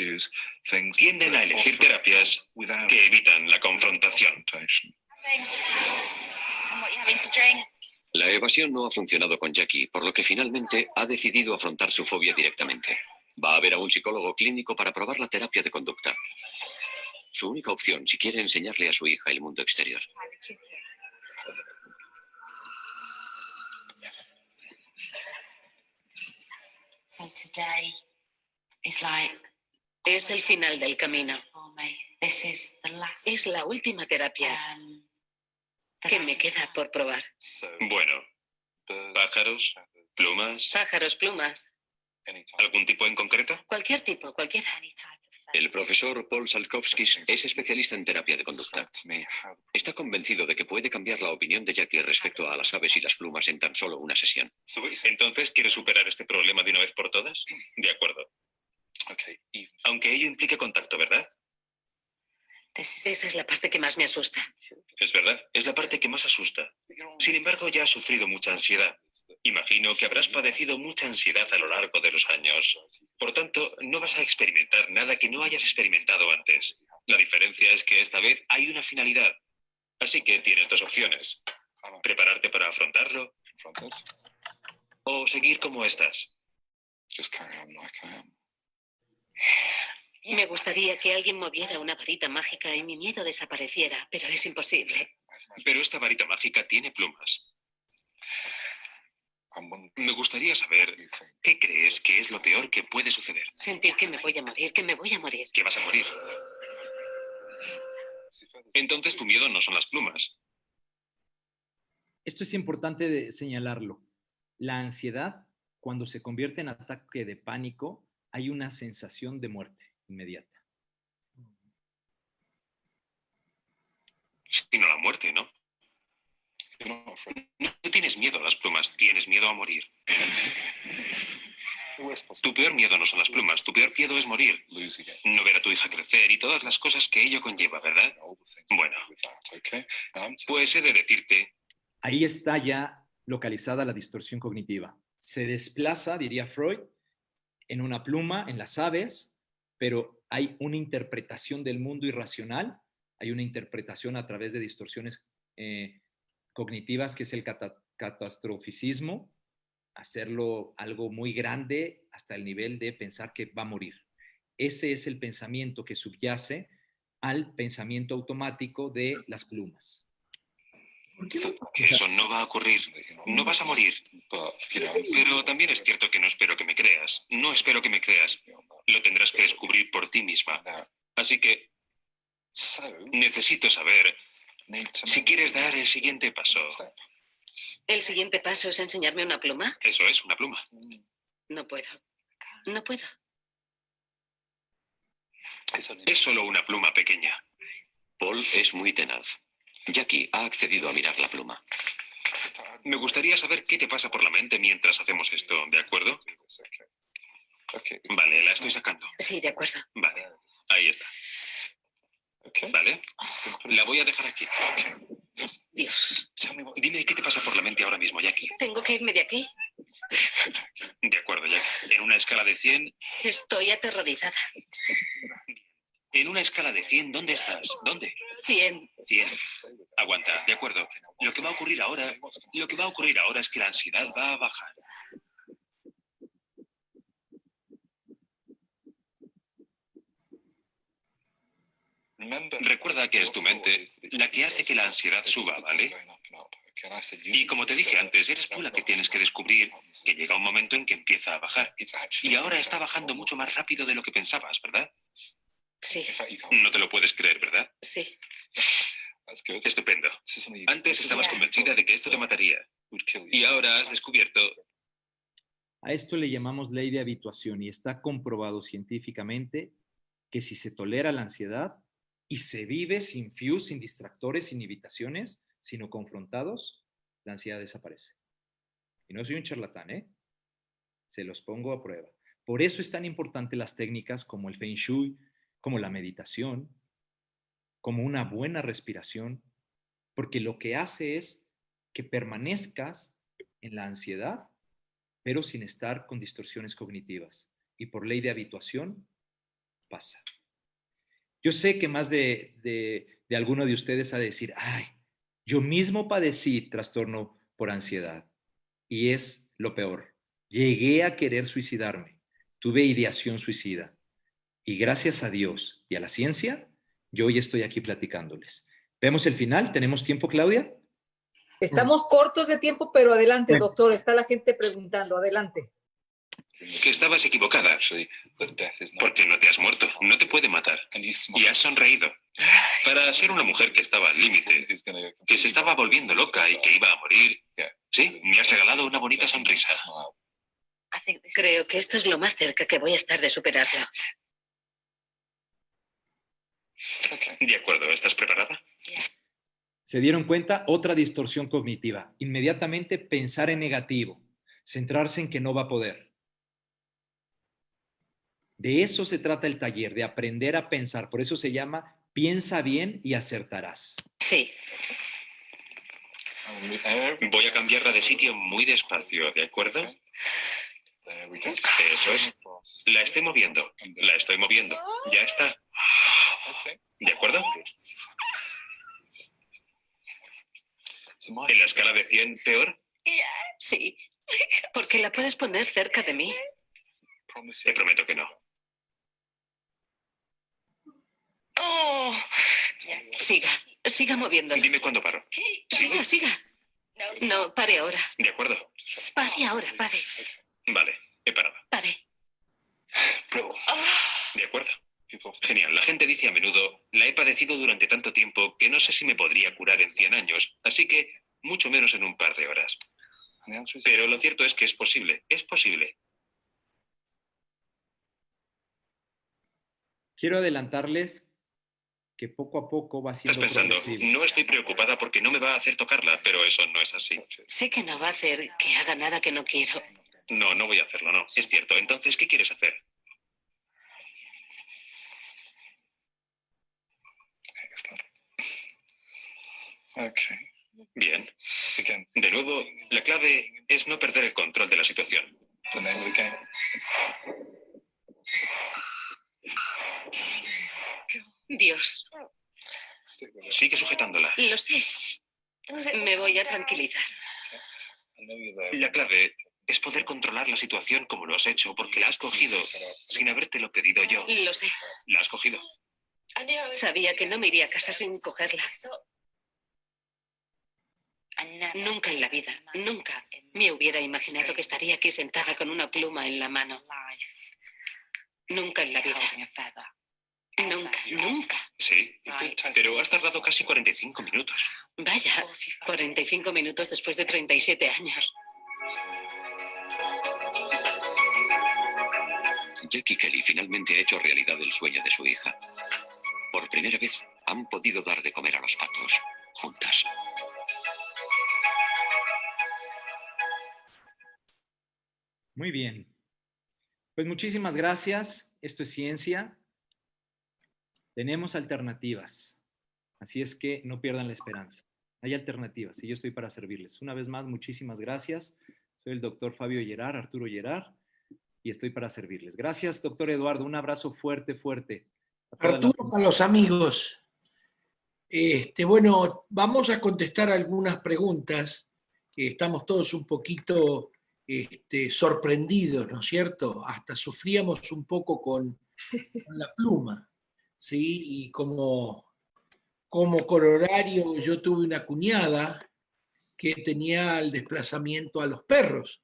tienden a elegir terapias que evitan la confrontación. La evasión no ha funcionado con Jackie, por lo que finalmente ha decidido afrontar su fobia directamente. Va a ver a un psicólogo clínico para probar la terapia de conducta. Su única opción si quiere enseñarle a su hija el mundo exterior. Es el final del camino. Es la última terapia que me queda por probar. Bueno, pájaros, plumas, Pájaros, plumas, ¿algún tipo en concreto? cualquier tipo, cualquiera. El profesor Paul Salkowskis es especialista en terapia de conducta. Está convencido de que puede cambiar la opinión de Jackie respecto a las aves y las plumas en tan solo una sesión. Entonces, ¿quieres superar este problema de una vez por todas? De acuerdo. Aunque ello implique contacto, ¿verdad? Esa es la parte que más me asusta. Es verdad, es la parte que más asusta. Sin embargo, ya has sufrido mucha ansiedad. Imagino que habrás padecido mucha ansiedad a lo largo de los años. Por tanto, no vas a experimentar nada que no hayas experimentado antes. La diferencia es que esta vez hay una finalidad. Así que tienes dos opciones. Prepararte para afrontarlo o seguir como estás. Me gustaría que alguien moviera una varita mágica y mi miedo desapareciera, pero es imposible. Pero esta varita mágica tiene plumas. Me gustaría saber qué crees que es lo peor que puede suceder. Sentir que me voy a morir, que me voy a morir. Que vas a morir. Entonces tu miedo no son las plumas. Esto es importante señalarlo. La ansiedad, cuando se convierte en ataque de pánico, hay una sensación de muerte inmediata. sino la muerte, ¿no? No tienes miedo a las plumas, tienes miedo a morir. Tu peor miedo no son las plumas, tu peor miedo es morir. No ver a tu hija crecer y todas las cosas que ello conlleva, ¿verdad? Bueno, pues he de decirte... Ahí está ya localizada la distorsión cognitiva. Se desplaza, diría Freud, en una pluma, en las aves, pero hay una interpretación del mundo irracional, hay una interpretación a través de distorsiones cognitivas, que es el catastroficismo, hacerlo algo muy grande hasta el nivel de pensar que va a morir. Ese es el pensamiento que subyace al pensamiento automático de las plumas. Eso no va a ocurrir. No vas a morir. Pero también es cierto que no espero que me creas. No espero que me creas. Lo tendrás que descubrir por ti misma. Así que necesito saber si quieres dar el siguiente paso. ¿El siguiente paso es enseñarme una pluma? Eso es, una pluma. No puedo. No puedo. Es solo una pluma pequeña. Paul es muy tenaz. Jackie ha accedido a mirar la pluma. Me gustaría saber qué te pasa por la mente mientras hacemos esto, ¿de acuerdo? Vale, la estoy sacando. Sí, de acuerdo. Vale, ahí está. Vale, la voy a dejar aquí. Dios. Dime qué te pasa por la mente ahora mismo, Jackie. ¿Tengo que irme de aquí? De acuerdo, Jackie. En una escala de 100... Estoy aterrorizada. En una escala de 100, ¿dónde estás? ¿Dónde? 100. 100. Aguanta, de acuerdo. Lo que va a ocurrir ahora es que la ansiedad va a bajar. Recuerda que es tu mente la que hace que la ansiedad suba, ¿vale? Y como te dije antes, eres tú la que tienes que descubrir que llega un momento en que empieza a bajar. Y ahora está bajando mucho más rápido de lo que pensabas, ¿verdad? Sí. No te lo puedes creer, ¿verdad? Sí. Estupendo. Antes estabas convencida de que esto te mataría. Y ahora has descubierto... A esto le llamamos ley de habituación y está comprobado científicamente que si se tolera la ansiedad y se vive sin fuse, sin distractores, sin invitaciones, sino confrontados, la ansiedad desaparece. Y no soy un charlatán, ¿eh? Se los pongo a prueba. Por eso es tan importante las técnicas como el Feng Shui, como la meditación, como una buena respiración, porque lo que hace es que permanezcas en la ansiedad, pero sin estar con distorsiones cognitivas. Y por ley de habituación, pasa. Yo sé que más de alguno de ustedes ha de decir, ay, yo mismo padecí trastorno por ansiedad. Y es lo peor. Llegué a querer suicidarme. Tuve ideación suicida. Y gracias a Dios y a la ciencia, yo hoy estoy aquí platicándoles. ¿Vemos el final? ¿Tenemos tiempo, Claudia? Estamos cortos de tiempo, pero adelante, doctor. Está la gente preguntando. Adelante. Que estabas equivocada. Porque no te has muerto. No te puede matar. Y has sonreído. Para ser una mujer que estaba al límite, que se estaba volviendo loca y que iba a morir, sí, me has regalado una bonita sonrisa. Creo que esto es lo más cerca que voy a estar de superarlo. De acuerdo, ¿estás preparada? ¿Se dieron cuenta? Otra distorsión cognitiva. Inmediatamente pensar en negativo, centrarse en que no va a poder. De eso se trata el taller, de aprender a pensar. Por eso se llama piensa bien y acertarás. Sí. Voy a cambiarla de sitio muy despacio, ¿de acuerdo? Eso es. La estoy moviendo. La estoy moviendo. Ya está. ¿De acuerdo? ¿En la escala de 100 peor? Sí. Porque la puedes poner cerca de mí. Te prometo que no. Oh. Siga moviéndolo. Dime cuándo paro. Siga. No, pare ahora. ¿De acuerdo? Pare ahora, pare. Vale, he parado. Pare. De acuerdo. Genial. La gente dice a menudo, la he padecido durante tanto tiempo que no sé si me podría curar en 100 años, así que mucho menos en un par de horas. Pero lo cierto es que es posible. Es posible. Quiero adelantarles que poco a poco va Estás siendo pensando, progresivo. no estoy preocupada porque no me va a hacer tocarla, pero eso no es así. Sé que no va a hacer que haga nada que no quiero. No, no voy a hacerlo, no. Es cierto. Entonces, ¿qué quieres hacer? Bien. De nuevo, la clave es no perder el control de la situación. Dios, Sigue sujetándola. lo sé. Me voy a tranquilizar. La clave es poder controlar la situación como lo has hecho, porque la has cogido sin habértelo pedido yo. Lo sé. La has cogido. Sabía que no me iría a casa sin cogerla. Nunca en la vida, nunca me hubiera imaginado que estaría aquí sentada con una pluma en la mano. Nunca en la vida. Nunca, nunca. Sí, pero has tardado casi 45 minutos. Vaya, 45 minutos después de 37 años. Jackie Kelly finalmente ha hecho realidad el sueño de su hija. Por primera vez han podido dar de comer a los patos, juntas. Muy bien. Pues muchísimas gracias. Esto es ciencia. Tenemos alternativas. Así es que no pierdan la esperanza. Hay alternativas y yo estoy para servirles. Una vez más, muchísimas gracias. Soy el doctor Fabio Gerard, Arturo Gerard, y estoy para servirles. Gracias, doctor Eduardo. Un abrazo fuerte, fuerte. Arturo, para los amigos. Bueno, vamos a contestar algunas preguntas. Estamos todos un poquito sorprendidos, ¿no es cierto? Hasta sufríamos un poco con la pluma, ¿sí? Y como corolario, yo tuve una cuñada que tenía el desplazamiento a los perros.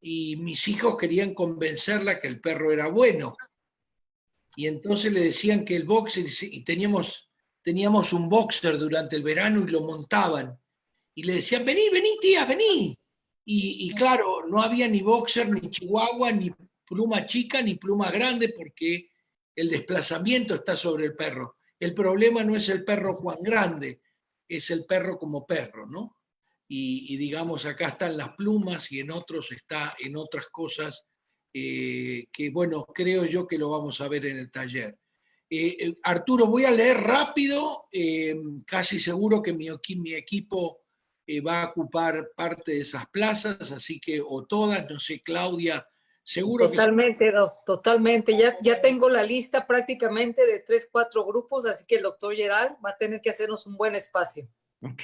Y mis hijos querían convencerla que el perro era bueno. Y entonces le decían que el boxer, y teníamos un boxer durante el verano y lo montaban. Y le decían, vení, vení, tía, vení. Y claro, no había ni boxer, ni chihuahua, ni pluma chica, ni pluma grande, porque el desplazamiento está sobre el perro. El problema no es el perro cuán grande, es el perro como perro, ¿no? Y digamos, acá están las plumas y en otros está en otras cosas que, bueno, creo yo que lo vamos a ver en el taller. Arturo, voy a leer rápido, casi seguro que mi equipo va a ocupar parte de esas plazas, así que, o todas, no sé, Claudia, seguro totalmente, que... totalmente. Ya tengo la lista prácticamente de 3, 4 grupos, así que el doctor Gerard va a tener que hacernos un buen espacio. Ok.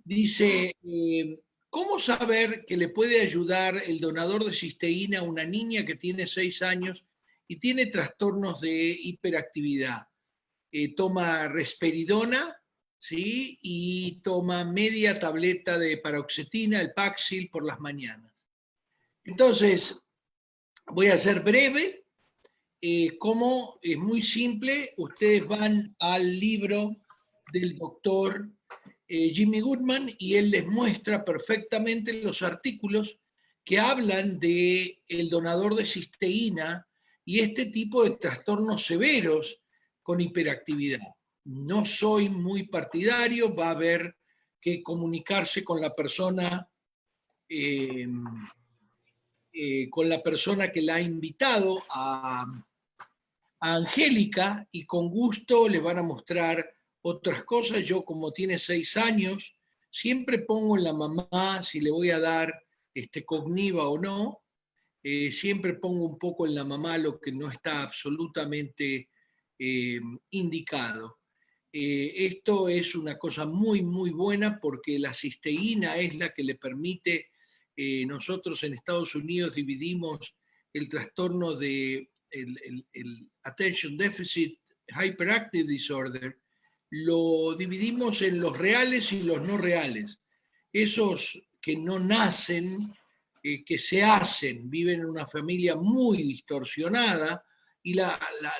Dice, ¿cómo saber que le puede ayudar el donador de cisteína a una niña que tiene 6 años y tiene trastornos de hiperactividad? Toma risperidona, ¿sí? Y toma media tableta de paroxetina, el Paxil, por las mañanas. Entonces, voy a ser breve. Como es muy simple, ustedes van al libro del doctor Jimmy Goodman y él les muestra perfectamente los artículos que hablan de el donador de cisteína y este tipo de trastornos severos con hiperactividad. No soy muy partidario, va a haber que comunicarse con la persona que la ha invitado a Angélica y con gusto le van a mostrar otras cosas. Yo, como tiene 6 años, siempre pongo en la mamá si le voy a dar Cogniva o no. Siempre pongo un poco en la mamá lo que no está absolutamente indicado. Esto es una cosa muy, muy buena porque la cisteína es la que le permite, nosotros en Estados Unidos dividimos el trastorno de el Attention Deficit Hyperactive Disorder, lo dividimos en los reales y los no reales. Esos que no nacen, que se hacen, viven en una familia muy distorsionada y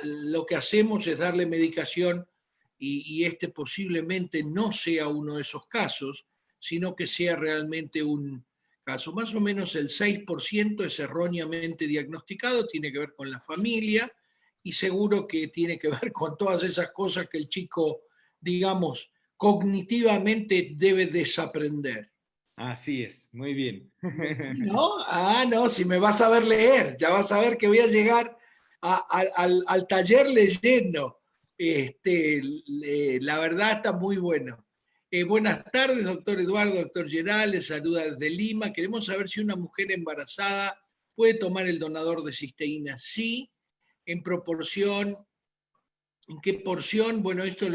lo que hacemos es darle medicación y posiblemente no sea uno de esos casos, sino que sea realmente un caso. Más o menos el 6% es erróneamente diagnosticado, tiene que ver con la familia, y seguro que tiene que ver con todas esas cosas que el chico, digamos, cognitivamente debe desaprender. Así es, muy bien. ¿No? Ah, no, si me vas a ver leer, ya vas a ver que voy a llegar al taller leyendo. La verdad está muy bueno. Buenas tardes, doctor Eduardo, doctor Geral, les saluda desde Lima. Queremos saber si una mujer embarazada puede tomar el donador de cisteína. Sí, en proporción. ¿En qué porción? Bueno, esto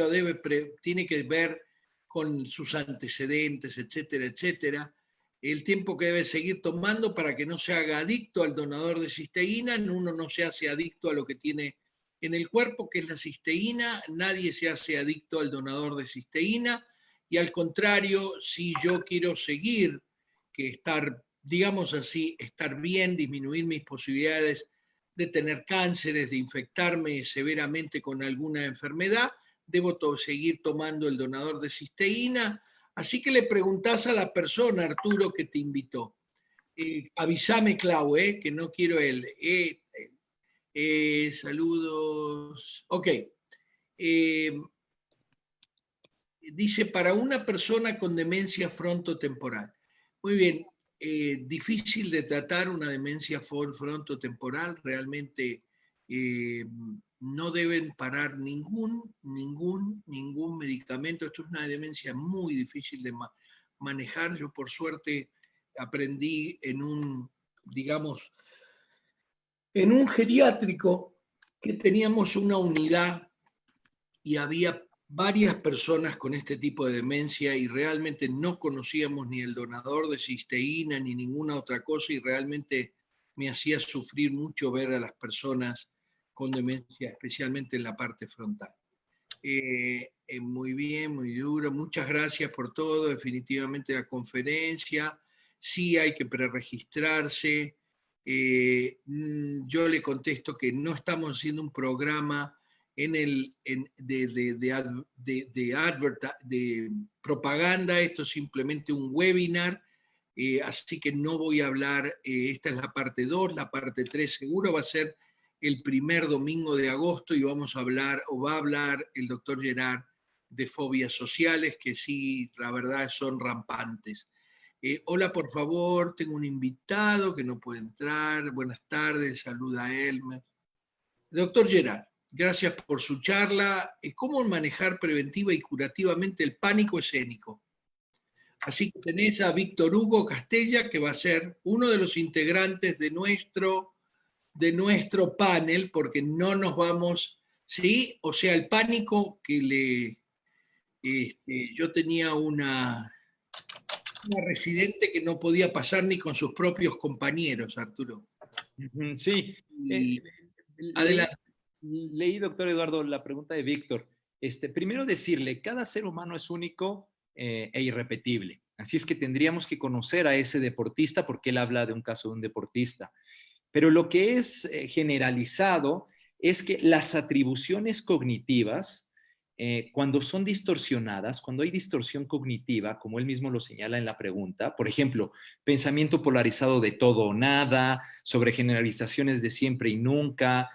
tiene que ver con sus antecedentes, etcétera, etcétera. El tiempo que debe seguir tomando para que no se haga adicto al donador de cisteína. Uno no se hace adicto a lo que tiene en el cuerpo, que es la cisteína. Nadie se hace adicto al donador de cisteína. Y al contrario, si yo quiero seguir, digamos así, estar bien, disminuir mis posibilidades de tener cánceres, de infectarme severamente con alguna enfermedad, debo seguir tomando el donador de cisteína. Así que le preguntás a la persona, Arturo, que te invitó. Avísame, Clau, que no quiero él. Saludos. Ok. Dice, para una persona con demencia frontotemporal. Muy bien. Difícil de tratar una demencia frontotemporal, realmente no deben parar ningún medicamento. Esto es una demencia muy difícil de manejar. Yo por suerte aprendí digamos, en un geriátrico que teníamos una unidad y había varias personas con este tipo de demencia y realmente no conocíamos ni el donador de cisteína ni ninguna otra cosa y realmente me hacía sufrir mucho ver a las personas con demencia, especialmente en la parte frontal. Muy bien, muy duro. Muchas gracias por todo. Definitivamente la conferencia. Sí hay que preregistrarse. Yo le contesto que no estamos haciendo un programa de propaganda, esto es simplemente un webinar, así que no voy a hablar, esta es la parte 2, la parte 3 seguro va a ser el primer domingo de agosto y va a hablar el doctor Gerard de fobias sociales, que sí, la verdad son rampantes. Hola, por favor, tengo un invitado que no puede entrar. Buenas tardes, saluda a Elmer. Doctor Gerard, gracias por su charla. ¿Cómo manejar preventiva y curativamente el pánico escénico? Así que tenés a Víctor Hugo Castella, que va a ser uno de los integrantes de nuestro panel, porque no nos vamos, ¿sí? O sea, el pánico que yo tenía una residente que no podía pasar ni con sus propios compañeros, Arturo. Sí. Adelante. Leí, doctor Eduardo, la pregunta de Víctor. Primero decirle, cada ser humano es único e irrepetible. Así es que tendríamos que conocer a ese deportista porque él habla de un caso de un deportista. Pero lo que es generalizado es que las atribuciones cognitivas, cuando son distorsionadas, cuando hay distorsión cognitiva, como él mismo lo señala en la pregunta, por ejemplo, pensamiento polarizado de todo o nada, sobre generalizaciones de siempre y nunca,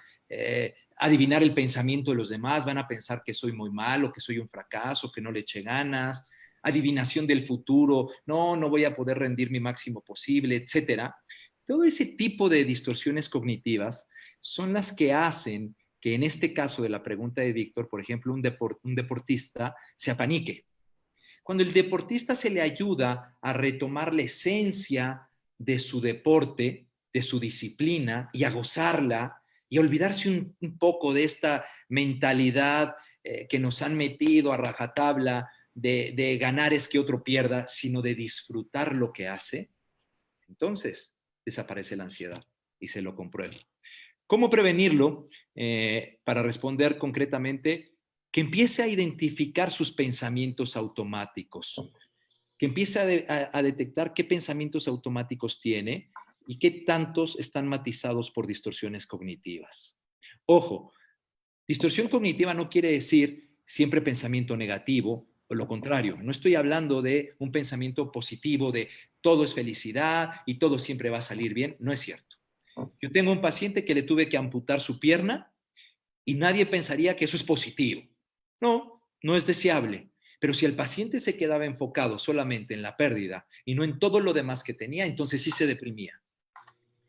adivinar el pensamiento de los demás, van a pensar que soy muy malo, que soy un fracaso, que no le eché ganas, adivinación del futuro, no voy a poder rendir mi máximo posible, etcétera. Todo ese tipo de distorsiones cognitivas son las que hacen que en este caso de la pregunta de Víctor, por ejemplo, un deportista se apanique. Cuando el deportista se le ayuda a retomar la esencia de su deporte, de su disciplina y a gozarla y a olvidarse un poco de esta mentalidad que nos han metido a rajatabla de ganar es que otro pierda, sino de disfrutar lo que hace, entonces desaparece la ansiedad y se lo compruebo. ¿Cómo prevenirlo? Para responder concretamente, que empiece a identificar sus pensamientos automáticos, que empiece a detectar qué pensamientos automáticos tiene y qué tantos están matizados por distorsiones cognitivas. Ojo, distorsión cognitiva no quiere decir siempre pensamiento negativo o lo contrario. No estoy hablando de un pensamiento positivo de todo es felicidad y todo siempre va a salir bien. No es cierto. Yo tengo un paciente que le tuve que amputar su pierna y nadie pensaría que eso es positivo. No, no es deseable. Pero si el paciente se quedaba enfocado solamente en la pérdida y no en todo lo demás que tenía, entonces sí se deprimía.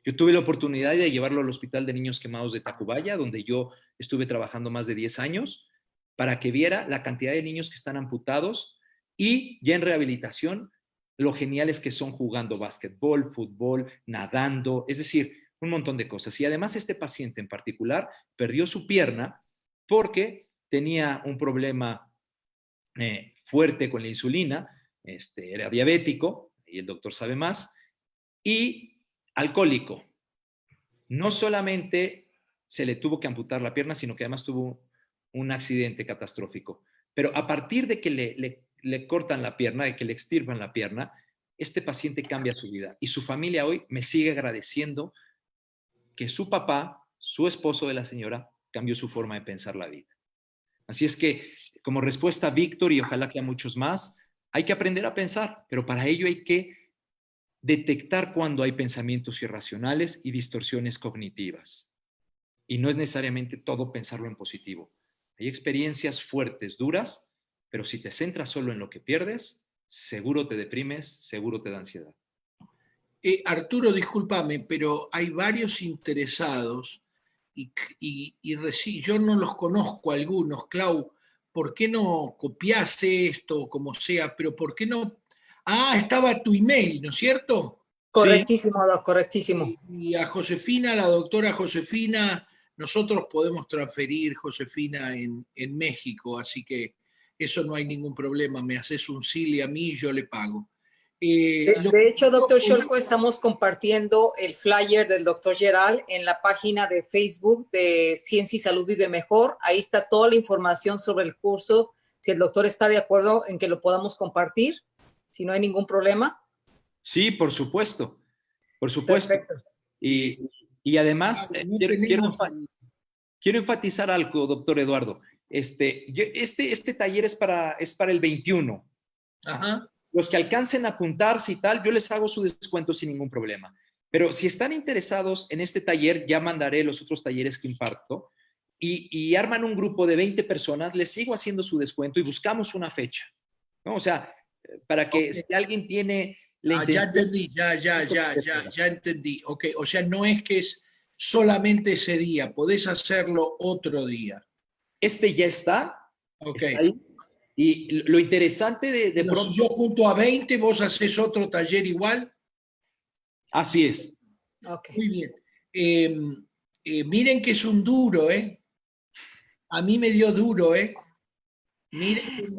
Yo tuve la oportunidad de llevarlo al Hospital de Niños Quemados de Tacubaya, donde yo estuve trabajando más de 10 años, para que viera la cantidad de niños que están amputados y ya en rehabilitación, lo geniales que son jugando básquetbol, fútbol, nadando, es decir, un montón de cosas. Y además este paciente en particular perdió su pierna porque tenía un problema fuerte con la insulina, era diabético, y el doctor sabe más, y alcohólico. No solamente se le tuvo que amputar la pierna, sino que además tuvo un accidente catastrófico. Pero a partir de que le cortan la pierna, de que le extirpan la pierna, este paciente cambia su vida. Y su familia hoy me sigue agradeciendo que su papá, su esposo de la señora, cambió su forma de pensar la vida. Así es que, como respuesta a Víctor, y ojalá que a muchos más, hay que aprender a pensar, pero para ello hay que detectar cuando hay pensamientos irracionales y distorsiones cognitivas. Y no es necesariamente todo pensarlo en positivo. Hay experiencias fuertes, duras, pero si te centras solo en lo que pierdes, seguro te deprimes, seguro te da ansiedad. Arturo, discúlpame, pero hay varios interesados y yo no los conozco algunos. Clau, ¿por qué no copias esto o como sea? Pero ¿por qué no? Ah, estaba tu email, ¿no es cierto? Correctísimo, sí. Correctísimo. Y a Josefina, la doctora Josefina, nosotros podemos transferir Josefina en México, así que eso no hay ningún problema. Me haces un SIL y a mí yo le pago. De hecho, doctor Scholko, estamos compartiendo el flyer del doctor Gerald en la página de Facebook de Ciencia y Salud Vive Mejor. Ahí está toda la información sobre el curso, si el doctor está de acuerdo en que lo podamos compartir, si no hay ningún problema. Sí, por supuesto, por supuesto. Y además, quiero enfatizar algo, doctor Eduardo. Este taller es para el 21. Ajá. Los que alcancen a apuntarse y tal, yo les hago su descuento sin ningún problema. Pero si están interesados en este taller, ya mandaré los otros talleres que imparto y arman un grupo de 20 personas, les sigo haciendo su descuento y buscamos una fecha, ¿no? O sea, para que si alguien tiene la intención... Ya entendí. Ok, o sea, no es que es solamente ese día, podés hacerlo otro día. Este ya está. Ok. Está ahí. Y lo interesante de pronto... Si yo junto a 20, ¿vos haces otro taller igual? Así es. Okay. Muy bien. Miren que es un duro, ¿eh? A mí me dio duro, ¿eh? Miren que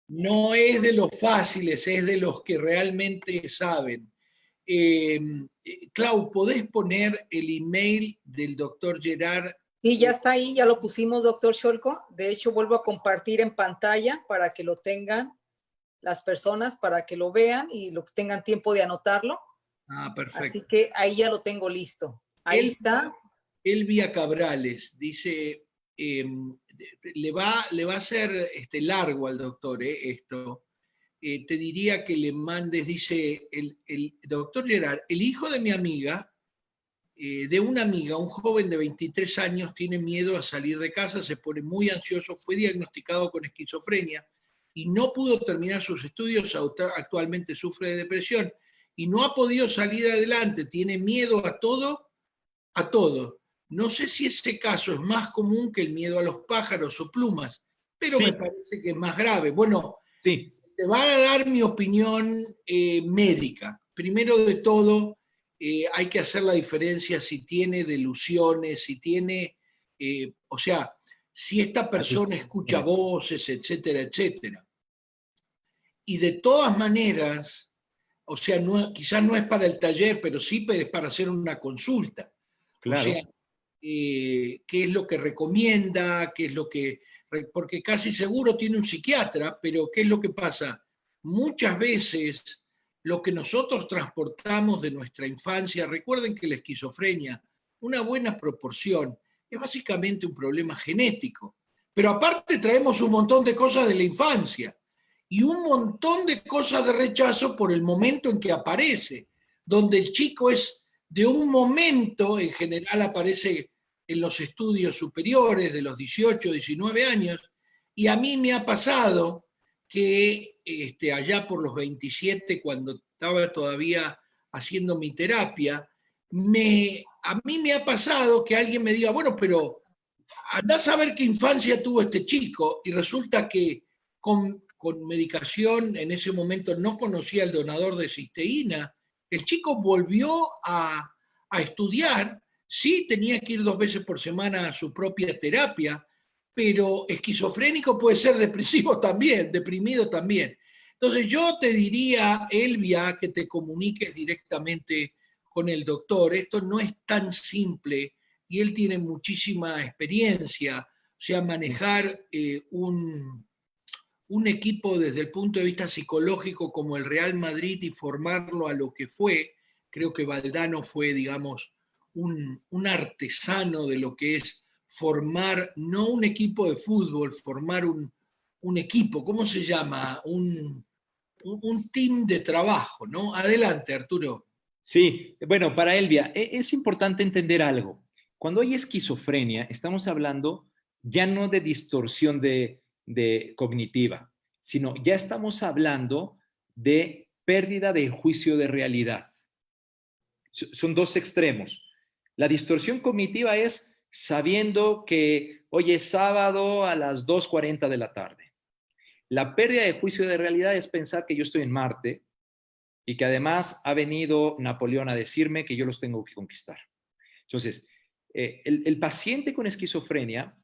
no es de los fáciles, es de los que realmente saben. Clau, ¿podés poner el email del doctor Gerard? Sí, ya está ahí, ya lo pusimos, doctor Scholko. De hecho, vuelvo a compartir en pantalla para que lo tengan las personas, para que lo vean y lo tengan tiempo de anotarlo. Ah, perfecto. Así que ahí ya lo tengo listo. Ahí está. Elvia Cabrales dice, le va a hacer largo al doctor esto. Te diría que le mandes, dice el doctor Gerard, el hijo de mi amiga, de una amiga, un joven de 23 años, tiene miedo a salir de casa, se pone muy ansioso, fue diagnosticado con esquizofrenia y no pudo terminar sus estudios, actualmente sufre de depresión y no ha podido salir adelante, tiene miedo a todo. No sé si ese caso es más común que el miedo a los pájaros o plumas, pero sí, me parece que es más grave. Bueno, sí. Te va a dar mi opinión médica. Primero de todo, hay que hacer la diferencia si tiene delusiones, si tiene, o sea, si esta persona escucha voces, etcétera, etcétera. Y de todas maneras, o sea, quizás no es para el taller, pero sí es para hacer una consulta. Claro. O sea, qué es lo que recomienda, qué es lo que... Porque casi seguro tiene un psiquiatra, pero ¿qué es lo que pasa? Muchas veces lo que nosotros transportamos de nuestra infancia, recuerden que la esquizofrenia, una buena proporción, es básicamente un problema genético. Pero aparte traemos un montón de cosas de la infancia y un montón de cosas de rechazo por el momento en que aparece, donde el chico es de un momento, en general aparece en los estudios superiores de los 18, 19 años, y a mí me ha pasado que allá por los 27, cuando estaba todavía haciendo mi terapia, a mí me ha pasado que alguien me diga, bueno, pero andás a ver qué infancia tuvo este chico, y resulta que con medicación, en ese momento no conocía el donador de cisteína, el chico volvió a estudiar, sí tenía que ir 2 veces por semana a su propia terapia, pero esquizofrénico puede ser depresivo también, deprimido también. Entonces yo te diría, Elvia, que te comuniques directamente con el doctor. Esto no es tan simple y él tiene muchísima experiencia, o sea, manejar un equipo desde el punto de vista psicológico como el Real Madrid y formarlo a lo que fue. Creo que Valdano fue, digamos, un artesano de lo que es formar, no un equipo de fútbol, formar un equipo, ¿cómo se llama? Un team de trabajo, ¿no? Adelante, Arturo. Sí, bueno, para Elvia, es importante entender algo. Cuando hay esquizofrenia, estamos hablando ya no de distorsión de cognitiva, sino ya estamos hablando de pérdida de juicio de realidad. Son dos extremos. La distorsión cognitiva es sabiendo que hoy es sábado a las 2:40 de la tarde. La pérdida de juicio de realidad es pensar que yo estoy en Marte y que además ha venido Napoleón a decirme que yo los tengo que conquistar. Entonces, el paciente con esquizofrenia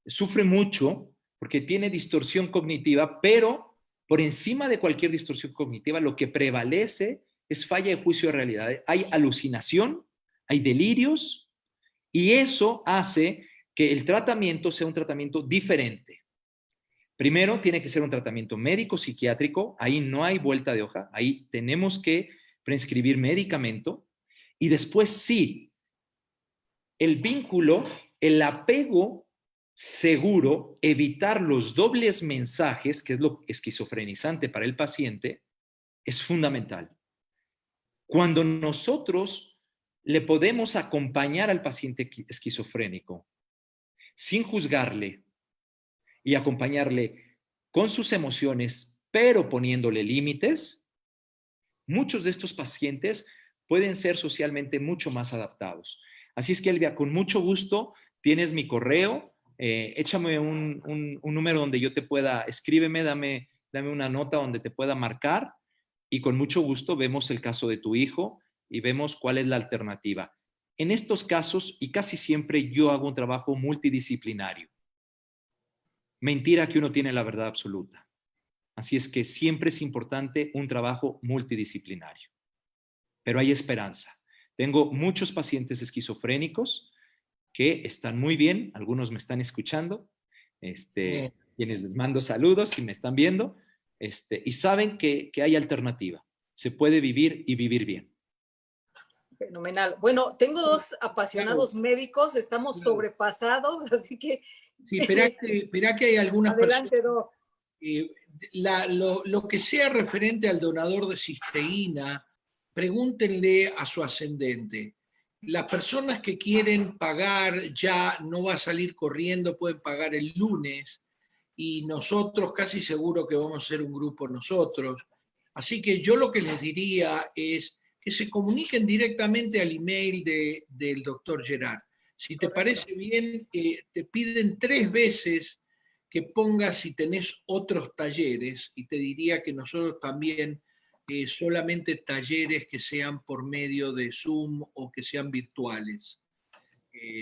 sufre mucho porque tiene distorsión cognitiva, pero por encima de cualquier distorsión cognitiva, lo que prevalece es falla de juicio de realidad. Hay alucinación, hay delirios, y eso hace que el tratamiento sea un tratamiento diferente. Primero, tiene que ser un tratamiento médico, psiquiátrico, ahí no hay vuelta de hoja, ahí tenemos que prescribir medicamento, y después sí, el vínculo, el apego seguro, evitar los dobles mensajes, que es lo esquizofrenizante para el paciente, es fundamental. Cuando nosotros le podemos acompañar al paciente esquizofrénico sin juzgarle y acompañarle con sus emociones, pero poniéndole límites, muchos de estos pacientes pueden ser socialmente mucho más adaptados. Así es que, Elvia, con mucho gusto, tienes mi correo, échame un número donde yo te pueda, escríbeme, dame una nota donde te pueda marcar, y con mucho gusto vemos el caso de tu hijo y vemos cuál es la alternativa. En estos casos, y casi siempre, yo hago un trabajo multidisciplinario. Mentira que uno tiene la verdad absoluta. Así es que siempre es importante un trabajo multidisciplinario. Pero hay esperanza. Tengo muchos pacientes esquizofrénicos que están muy bien, algunos me están escuchando, quienes les mando saludos si me están viendo, y saben que hay alternativa. Se puede vivir y vivir bien. Fenomenal. Bueno, tengo dos apasionados médicos, estamos sobrepasados, así que... Sí, esperá que hay algunas Adelante, personas... lo que sea referente al donador de cisteína, pregúntenle a su ascendente. Las personas que quieren pagar ya no va a salir corriendo, pueden pagar el lunes, y nosotros casi seguro que vamos a ser un grupo nosotros. Así que yo lo que les diría es que se comuniquen directamente al email del doctor Gerard. Si te parece bien, te piden 3 veces que pongas si tenés otros talleres, y te diría que nosotros también solamente talleres que sean por medio de Zoom o que sean virtuales.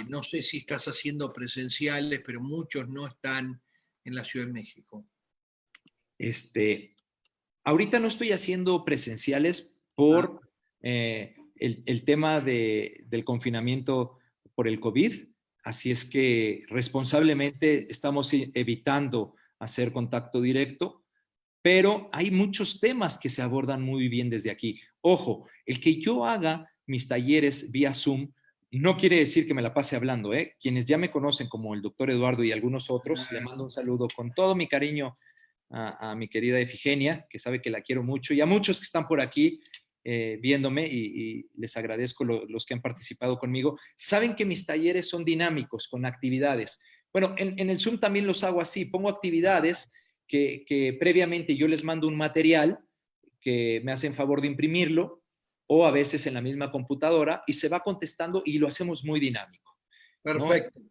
No sé si estás haciendo presenciales, pero muchos no están en la Ciudad de México. Ahorita no estoy haciendo presenciales por el tema del confinamiento por el COVID, así es que responsablemente estamos evitando hacer contacto directo, pero hay muchos temas que se abordan muy bien desde aquí. Ojo, el que yo haga mis talleres vía Zoom no quiere decir que me la pase hablando, ¿eh? Quienes ya me conocen como el doctor Eduardo y algunos otros, le mando un saludo con todo mi cariño a mi querida Efigenia, que sabe que la quiero mucho, y a muchos que están por aquí. viéndome y les agradezco los que han participado conmigo. Saben que mis talleres son dinámicos, con actividades. Bueno, en el Zoom también los hago así. Pongo actividades que previamente yo les mando un material que me hacen favor de imprimirlo, o a veces en la misma computadora, y se va contestando y lo hacemos muy dinámico. Perfecto. ¿No?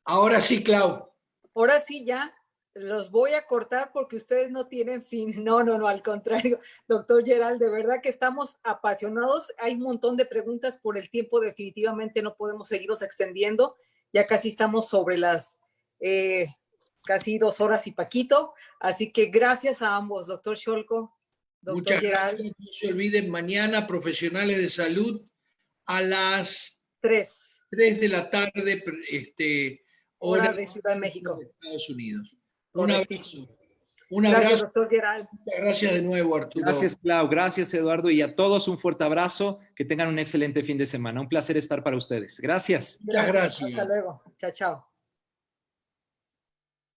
Ahora sí, Clau. Ahora sí, ya los voy a cortar porque ustedes no tienen fin. No, al contrario, doctor Gerald, de verdad que estamos apasionados. Hay un montón de preguntas, por el tiempo definitivamente no podemos seguirnos extendiendo. Ya casi estamos sobre las casi 2 horas y paquito. Así que gracias a ambos, doctor Scholko, doctor Muchas Gerald. gracias. No se olviden, mañana Profesionales de Salud a las 3 de la tarde, hora de Ciudad de México, Estados Unidos. Un abrazo. Gracias, doctor Gerald. Muchas gracias de nuevo, Arturo. Gracias, Clau. Gracias, Eduardo. Y a todos un fuerte abrazo. Que tengan un excelente fin de semana. Un placer estar para ustedes. Gracias. Muchas gracias. Hasta luego. Chao, chao.